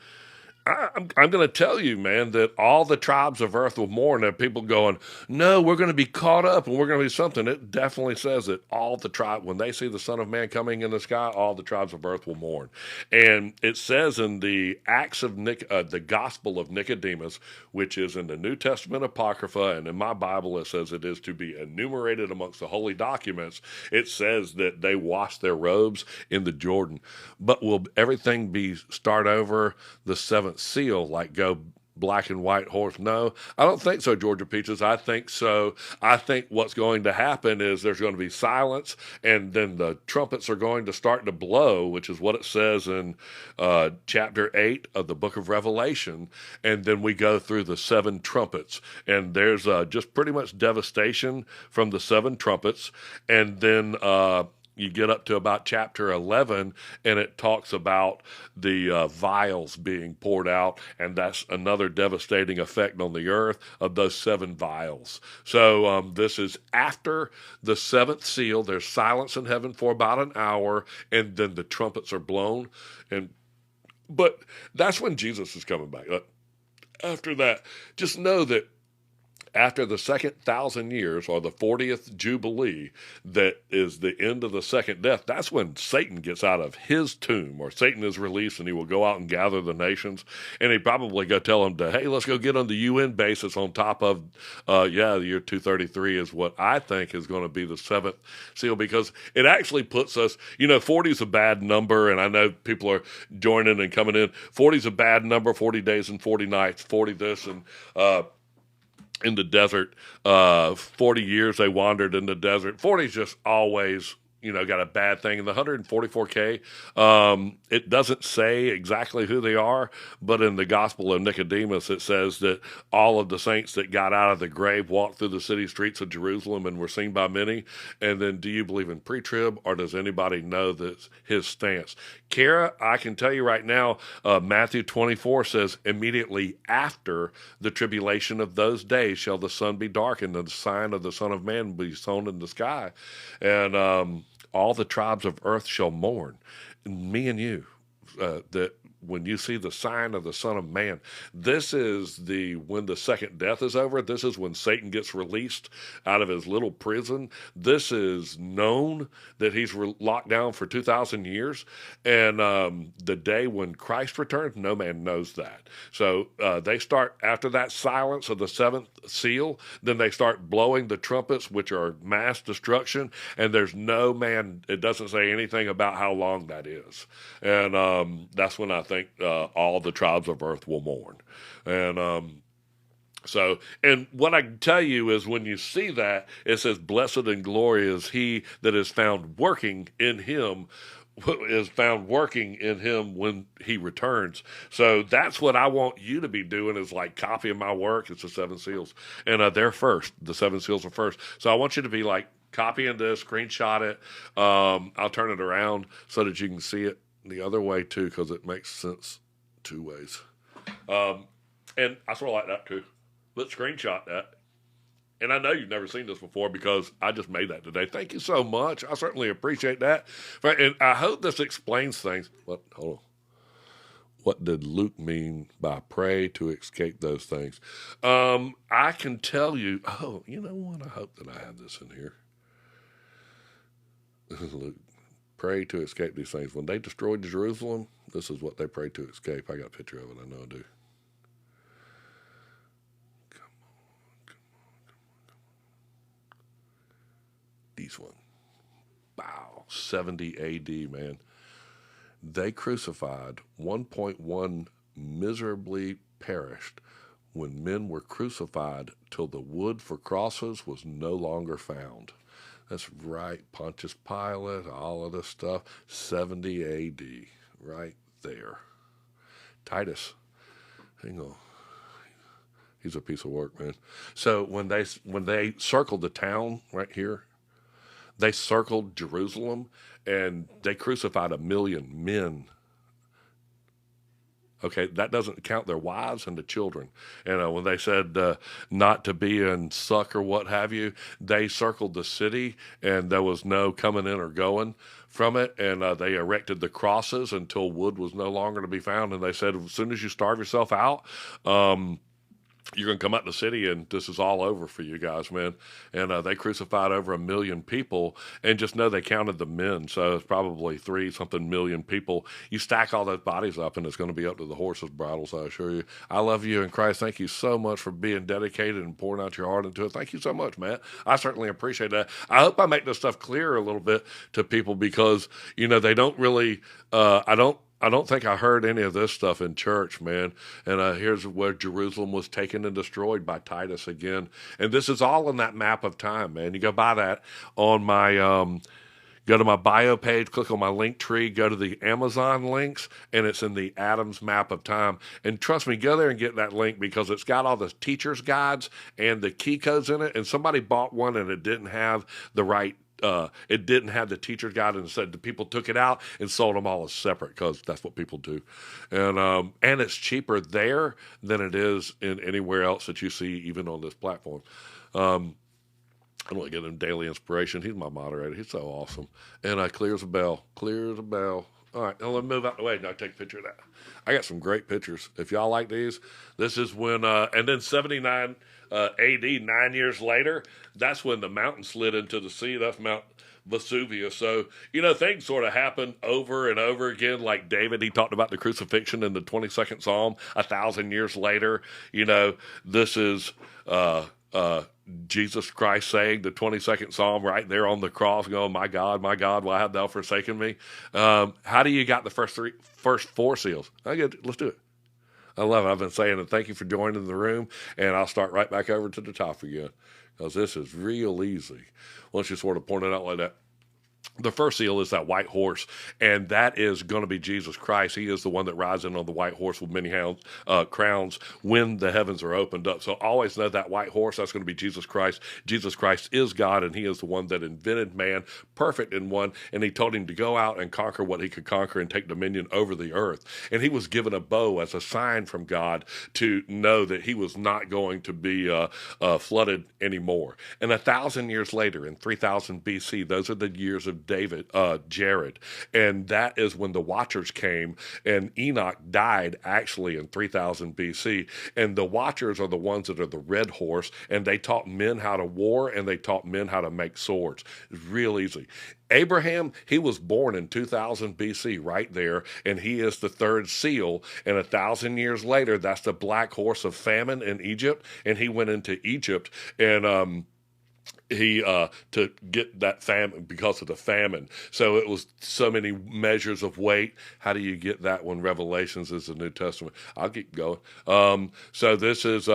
I'm going to tell you, man, that all the tribes of earth will mourn. And people going, no, we're going to be caught up and we're going to be something. It definitely says that all the tribes, when they see the Son of Man coming in the sky, all the tribes of earth will mourn. And it says in the Acts of the Gospel of Nicodemus, which is in the New Testament Apocrypha, and in my Bible it says it is to be enumerated amongst the holy documents. It says that they wash their robes in the Jordan. But will everything be start over the seventh seal, like go black and white horse? No, I don't think so, Georgia Peaches. I think so. I think what's going to happen is there's going to be silence, and then the trumpets are going to start to blow, which is what it says in chapter 8 of the book of Revelation. And then we go through the seven trumpets, and there's just pretty much devastation from the seven trumpets. And then you get up to about chapter 11, and it talks about the vials being poured out, and that's another devastating effect on the earth of those seven vials. So this is after the seventh seal. There's silence in heaven for about an hour, and then the trumpets are blown. But that's when Jesus is coming back. After that, just know that after the second 1,000 years, or the 40th Jubilee, that is the end of the second death, that's when Satan gets out of his tomb, or Satan is released, and he will go out and gather the nations. And he probably go tell them hey, let's go get on the UN basis on top of, the year 233 is what I think is going to be the seventh seal, because it actually puts us, 40 is a bad number, and I know people are joining and coming in. 40 is a bad number, 40 days and 40 nights, 40 this, and in the desert, 40 years they wandered in the desert. 40 is just always, got a bad thing. In the 144K, it doesn't say exactly who they are, but in the Gospel of Nicodemus, it says that all of the saints that got out of the grave walked through the city streets of Jerusalem and were seen by many. And then, do you believe in pre-trib, or does anybody know that's his stance? Kara, I can tell you right now, Matthew 24 says, immediately after the tribulation of those days shall the sun be darkened, and the sign of the Son of Man be sown in the sky. And all the tribes of earth shall mourn. Me and you, that when you see the sign of the Son of Man, this is when the second death is over. This is when Satan gets released out of his little prison. This is known that he's locked down for 2,000 years. And the day when Christ returns, no man knows that. So they start, after that silence of the seventh seal, then they start blowing the trumpets, which are mass destruction. And there's no man, it doesn't say anything about how long that is. And that's when I think all the tribes of earth will mourn. And so, and what I can tell you is when you see that, it says, blessed and glorious he that is found working in him, when he returns. So that's what I want you to be doing, is like copying my work. It's the seven seals. And they're first. The seven seals are first. So I want you to be like copying this, screenshot it. I'll turn it around so that you can see it the other way too, because it makes sense two ways. And I sort of like that too. Let's screenshot that. And I know you've never seen this before because I just made that today. Thank you so much. I certainly appreciate that. And I hope this explains things. Hold on. What did Luke mean by pray to escape those things? I can tell you, you know what? I hope that I have this in here. Luke, pray to escape these things. When they destroyed Jerusalem, this is what they prayed to escape. I got a picture of it. I know I do. These one. Wow. 70 AD, man. They crucified 1.1 miserably perished when men were crucified till the wood for crosses was no longer found. That's right. Pontius Pilate, all of this stuff. 70 AD. Right there. Titus. Hang on. He's a piece of work, man. So when they circled the town right here, they circled Jerusalem, and they crucified 1 million men. Okay, that doesn't count their wives and the children. And when they said not to be in suck or what have you, they circled the city, and there was no coming in or going from it. And they erected the crosses until wood was no longer to be found. And they said, as soon as you starve yourself out, you're going to come out in the city, and this is all over for you guys, man. And they crucified over 1 million people, and just know they counted the men, so it's probably 3-something million people. You stack all those bodies up, and it's going to be up to the horses' bridles, I assure you. I love you in Christ. Thank you so much for being dedicated and pouring out your heart into it. Thank you so much, Matt. I certainly appreciate that. I hope I make this stuff clear a little bit to people, because, they don't really, I don't think I heard any of this stuff in church, man. And here's where Jerusalem was taken and destroyed by Titus again. And this is all in that map of time, man. You go by that on my, go to my bio page, click on my link tree, go to the Amazon links, and it's in the Adams map of time. And trust me, go there and get that link, because it's got all the teacher's guides and the key codes in it. And somebody bought one, and it didn't have the right it didn't have the teacher's guide, and said the people took it out and sold them all as separate, because that's what people do. And it's cheaper there than it is in anywhere else that you see, even on this platform. I'm going to get him daily inspiration. He's my moderator. He's so awesome. And clears a bell. All right, now let me move out the way. Now take a picture of that. I got some great pictures. If y'all like these, this is when, and then 79 AD, 9 years later, that's when the mountain slid into the sea. That's Mount Vesuvius. So, things sort of happen over and over again. Like David, he talked about the crucifixion in the 22nd Psalm. 1,000 years later, this is Jesus Christ saying the 22nd Psalm right there on the cross, going, my God, why have thou forsaken me? How do you got the first 4 seals? Let's do it. I love it. I've been saying it. Thank you for joining the room, and I'll start right back over to the top again, because this is real easy once you sort of point it out like that. The first seal is that white horse, and that is going to be Jesus Christ. He is the one that rides in on the white horse with many crowns when the heavens are opened up. So always know that white horse, that's going to be Jesus Christ. Jesus Christ is God, and he is the one that invented man, perfect in one, and he told him to go out and conquer what he could conquer and take dominion over the earth. And he was given a bow as a sign from God to know that he was not going to be flooded anymore. And 1,000 years later, in 3000 BC, those are the years of of David, Jared. And that is when the Watchers came, and Enoch died actually in 3000 BC. And the Watchers are the ones that are the red horse, and they taught men how to war, and they taught men how to make swords. It's real easy. Abraham, he was born in 2000 BC right there, and he is the third seal. And 1,000 years later, that's the black horse of famine in Egypt, and he went into Egypt, and he to get that famine because of the famine. So it was so many measures of weight. How do you get that when Revelations is the New Testament? I'll keep going. So this is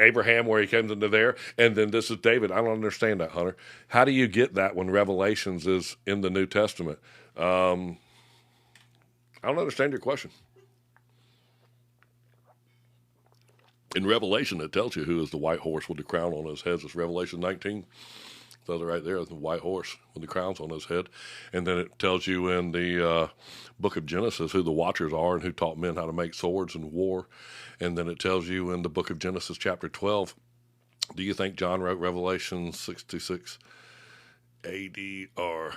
Abraham, where he comes into there, and then this is David. I don't understand that, Hunter. How do you get that when Revelations is in the New Testament? I don't understand your question. In Revelation, it tells you who is the white horse with the crown on his head. It's Revelation 19. So right there, the white horse with the crowns on his head. And then it tells you in the book of Genesis who the Watchers are and who taught men how to make swords and war. And then it tells you in the book of Genesis chapter 12, do you think John wrote Revelation 66 AD or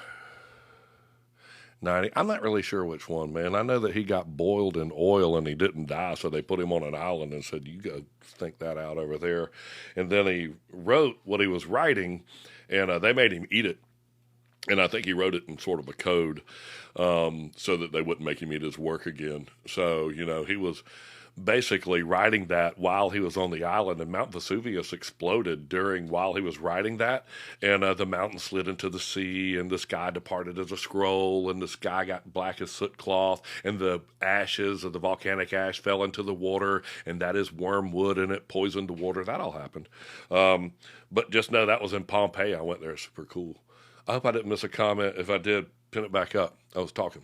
90? I'm not really sure which one, man. I know that he got boiled in oil and he didn't die, so they put him on an island and said, you go think that out over there. And then he wrote what he was writing, and they made him eat it. And I think he wrote it in sort of a code so that they wouldn't make him eat his work again. So, he was basically writing that while he was on the island, and Mount Vesuvius exploded while he was writing that, and the mountain slid into the sea, and the sky departed as a scroll, and the sky got black as soot cloth, and the ashes of the volcanic ash fell into the water, and that is wormwood, and it poisoned the water. That all happened. But just know that was in Pompeii. I went there. Super cool. I hope I didn't miss a comment. If I did, pin it back up. I was talking.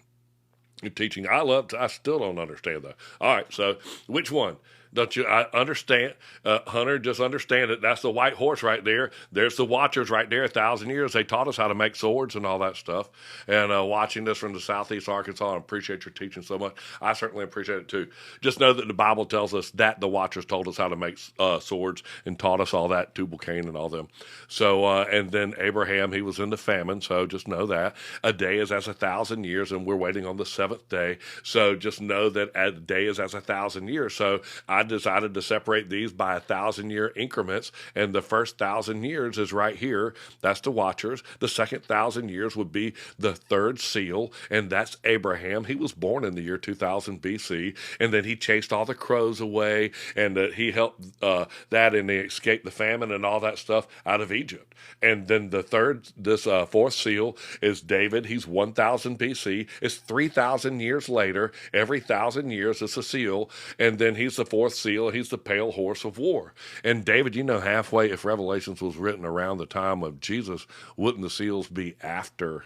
You're teaching. I still don't understand that. All right, so which one? Don't you? I understand, Hunter. Just understand it. That's the white horse right there. There's the Watchers right there. 1,000 years. They taught us how to make swords and all that stuff. And watching this from the Southeast Arkansas, I appreciate your teaching so much. I certainly appreciate it too. Just know that the Bible tells us that the Watchers told us how to make swords and taught us all that, Tubal-Cain and all them. So and then Abraham, he was in the famine. So just know that a day is as 1,000 years, and we're waiting on the seventh day. So just know that a day is as 1,000 years. So I decided to separate these by 1,000-year increments, and the first 1,000 years is right here. That's the Watchers. The second 1,000 years would be the third seal, and that's Abraham. He was born in the year 2000 BC, and then he chased all the crows away, and he helped that, and they escaped the famine and all that stuff out of Egypt. And then this fourth seal is David. He's 1000 BC. It's 3,000 years later. Every 1,000 years is a seal, and then he's the fourth seal. He's the pale horse of war. And David, halfway, if Revelations was written around the time of Jesus, wouldn't the seals be after?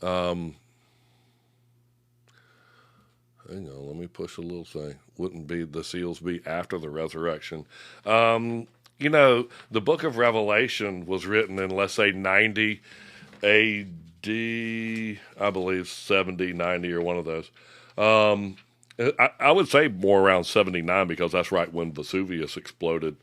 Hang on, let me push a little thing. Wouldn't be the seals be after the resurrection? The book of Revelation was written in, let's say, 90 AD, I believe 70, 90, or one of those. I would say more around 79 because that's right when Vesuvius exploded.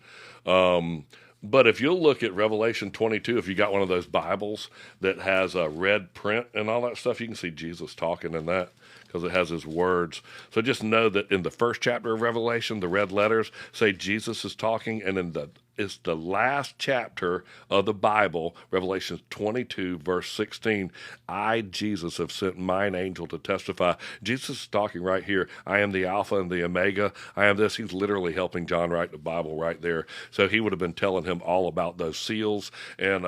But if you'll look at Revelation 22, if you got one of those Bibles that has a red print and all that stuff, you can see Jesus talking in that because it has his words. So just know that in the first chapter of Revelation, the red letters say Jesus is talking, and it's the last chapter of the Bible, Revelation 22, verse 16. I, Jesus, have sent mine angel to testify. Jesus is talking right here. I am the Alpha and the Omega. I am this. He's literally helping John write the Bible right there. So he would have been telling him all about those seals and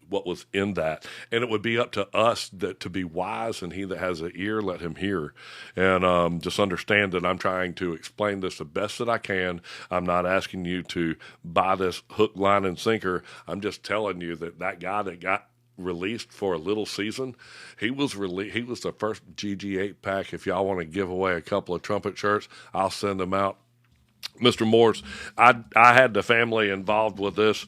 what was in that. And it would be up to us to be wise, and he that has an ear, let him hear. And just understand that I'm trying to explain this the best that I can. I'm not asking you to buy this hook, line, and sinker. I'm just telling you that guy that got released for a little season, he was the first GG8 pack. If y'all want to give away a couple of trumpet shirts, I'll send them out. Mr. Morse, I had the family involved with this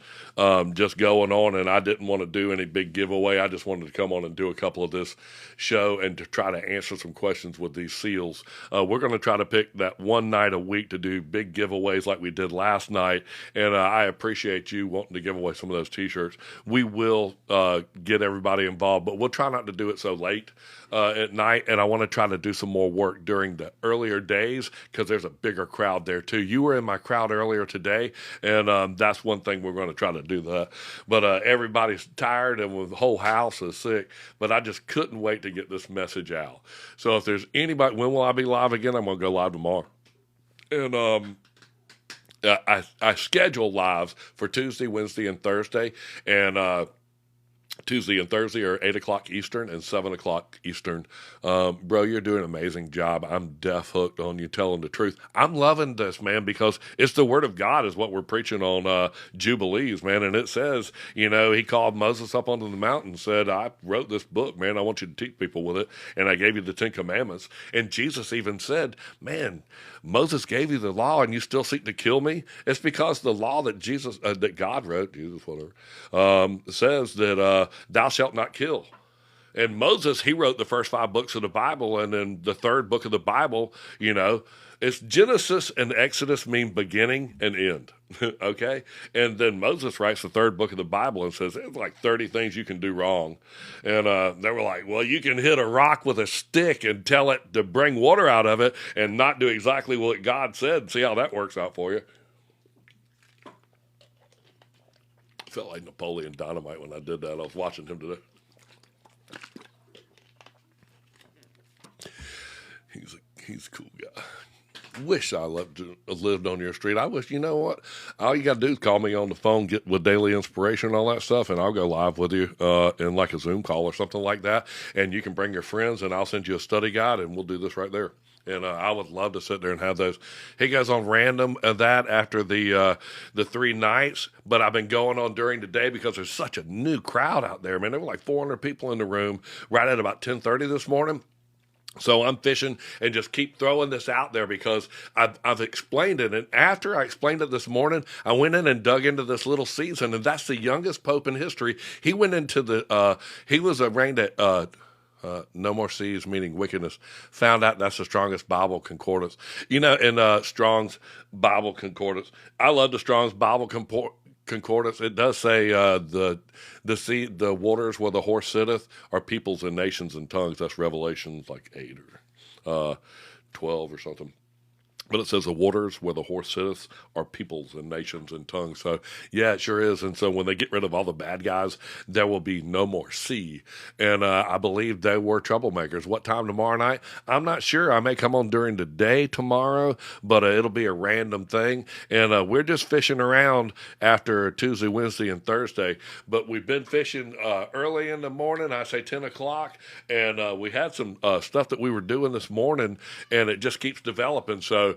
just going on, and I didn't want to do any big giveaway. I just wanted to come on and do a couple of this show and to try to answer some questions with these seals. We're going to try to pick that one night a week to do big giveaways like we did last night, and I appreciate you wanting to give away some of those T-shirts. We will get everybody involved, but we'll try not to do it so late at night, and I want to try to do some more work during the earlier days because there's a bigger crowd there too. You were in my crowd earlier today, and that's one thing we're going to try to do that. But everybody's tired and the whole house is sick, but I just couldn't wait to get this message out. So if there's anybody, when will I be live again? I'm going to go live tomorrow. And I schedule lives for Tuesday, Wednesday, and Thursday, and Tuesday and Thursday are 8 o'clock Eastern and 7 o'clock Eastern. Bro, you're doing an amazing job. I'm deaf hooked on you telling the truth. I'm loving this, man, because it's the word of God is what we're preaching on Jubilees, man. And it says, he called Moses up onto the mountain and said, I wrote this book, man. I want you to teach people with it. And I gave you the 10 Commandments. And Jesus even said, man, Moses gave you the law and you still seek to kill me. It's because the law that that God wrote, Jesus, whatever, says that thou shalt not kill. And Moses, he wrote the first 5 books of the Bible, and then the third book of the Bible, it's Genesis and Exodus mean beginning and end, okay? And then Moses writes the third book of the Bible and says, there's like 30 things you can do wrong. And they were like, well, you can hit a rock with a stick and tell it to bring water out of it and not do exactly what God said and see how that works out for you. Felt like Napoleon Dynamite when I did that. I was watching him today. He's a cool guy. Wish I lived on your street. I wish, you know what? All you got to do is call me on the phone, get with Daily Inspiration and all that stuff, and I'll go live with you in like a Zoom call or something like that. And you can bring your friends, and I'll send you a study guide, and we'll do this right there. And I would love to sit there and have those. He goes on random of that after the 3 nights, but I've been going on during the day because there's such a new crowd out there, man. There were like 400 people in the room right at about 10:30 this morning. So I'm fishing and just keep throwing this out there because I've explained it. And after I explained it this morning, I went in and dug into this little season, and that's the youngest pope in history. He went into he was arraigned at no more seas, meaning wickedness. Found out that's the strongest Bible concordance. In Strong's Bible concordance. I love the Strong's Bible concordance. It does say the sea, the waters where the horse sitteth are peoples and nations and tongues. That's Revelations like 8 or 12 or something. But it says the waters where the horse sitteth are peoples and nations and tongues. So, yeah, it sure is. And so when they get rid of all the bad guys, there will be no more sea. And I believe they were troublemakers. What time tomorrow night? I'm not sure. I may come on during the day tomorrow, but it'll be a random thing. And we're just fishing around after Tuesday, Wednesday, and Thursday. But we've been fishing early in the morning, I say 10 o'clock. And we had some stuff that we were doing this morning, and it just keeps developing. So,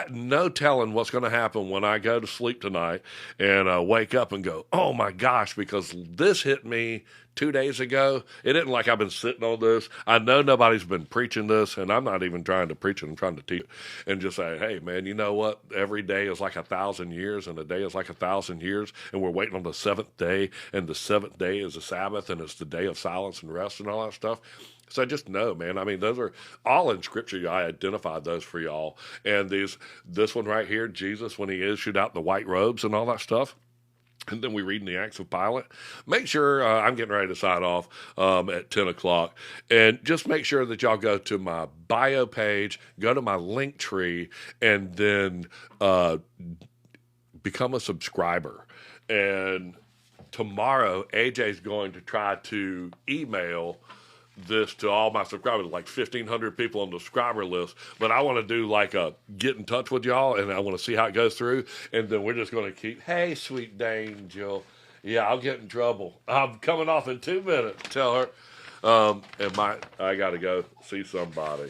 no telling what's going to happen when I go to sleep tonight and wake up and go, oh my gosh, because this hit me 2 days ago. It isn't like I've been sitting on this. I know nobody's been preaching this, and I'm not even trying to preach it. I'm trying to teach and just say, hey, man, you know what? Every day is like 1,000 years, and a day is like 1,000 years, and we're waiting on the 7th day, and the 7th day is the Sabbath, and it's the day of silence and rest and all that stuff. So just know, man. I mean, those are all in Scripture. I identified those for y'all. And this one right here, Jesus, when he issued out the white robes and all that stuff. And then we read in the Acts of Pilate. Make sure, I'm getting ready to sign off at 10 o'clock. And just make sure that y'all go to my bio page, go to my link tree, and then become a subscriber. And tomorrow, AJ's going to try to email this to all my subscribers, like 1,500 people on the subscriber list. But I want to do like a get in touch with y'all, and I want to see how it goes through. And then we're just going to keep, hey, sweet Angel. Yeah, I'll get in trouble. I'm coming off in 2 minutes. Tell her. I got to go see somebody.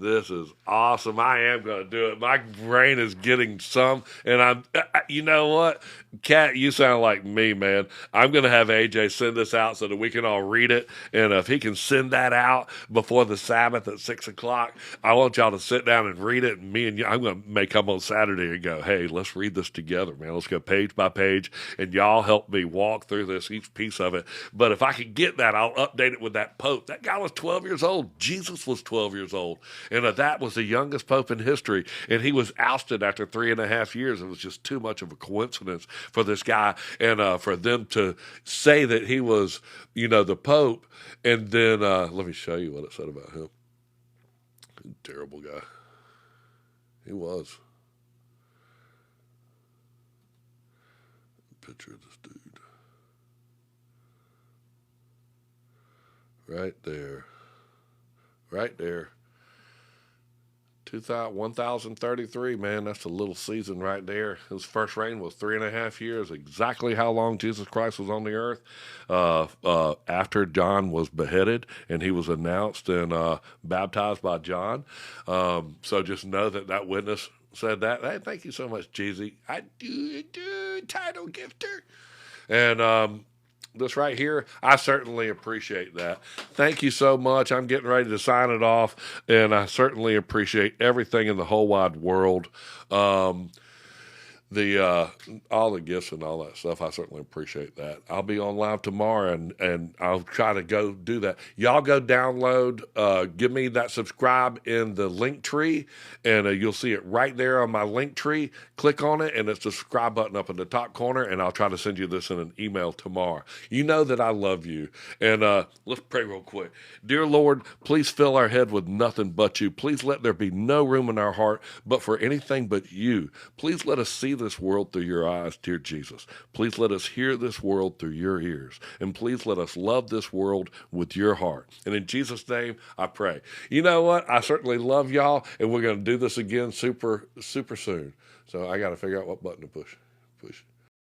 This is awesome. I am going to do it. My brain is getting some, and you know what? Kat, you sound like me, man. I'm going to have AJ send this out so that we can all read it. And if he can send that out before the Sabbath at 6 o'clock, I want y'all to sit down and read it. And me and you, I'm going to come on Saturday and go, hey, let's read this together, man. Let's go page by page. And y'all help me walk through this, each piece of it. But if I can get that, I'll update it with that Pope. That guy was 12 years old. Jesus was 12 years old. And that was the youngest Pope in history. And he was ousted after 3.5 years. It was just too much of a coincidence for this guy. And for them to say that he was, the Pope. And then let me show you what it said about him. Terrible guy. He was. Picture of this dude. Right there. Right there. 1033, man. That's a little season right there. His first reign was 3.5 years, exactly how long Jesus Christ was on the earth. After John was beheaded and he was announced and baptized by John. So just know that witness said that. Hey, thank you so much, Jeezy. I do, title gifter. And this right here, I certainly appreciate that. Thank you so much. I'm getting ready to sign it off, and I certainly appreciate everything in the whole wide world. All the gifts and all that stuff, I certainly appreciate that. I'll be on live tomorrow, and I'll try to go do that. Y'all go download, give me that subscribe in the link tree, and you'll see it right there on my link tree. Click on it, and it's the subscribe button up in the top corner, and I'll try to send you this in an email tomorrow. You know that I love you, and let's pray real quick. Dear Lord, please fill our head with nothing but you. Please let there be no room in our heart but for anything but you. Please let us see this world through your eyes, dear Jesus. Please let us hear this world through your ears. And please let us love this world with your heart. And in Jesus' name, I pray. You know what? I certainly love y'all, and we're going to do this again super, super soon. So I got to figure out what button to push.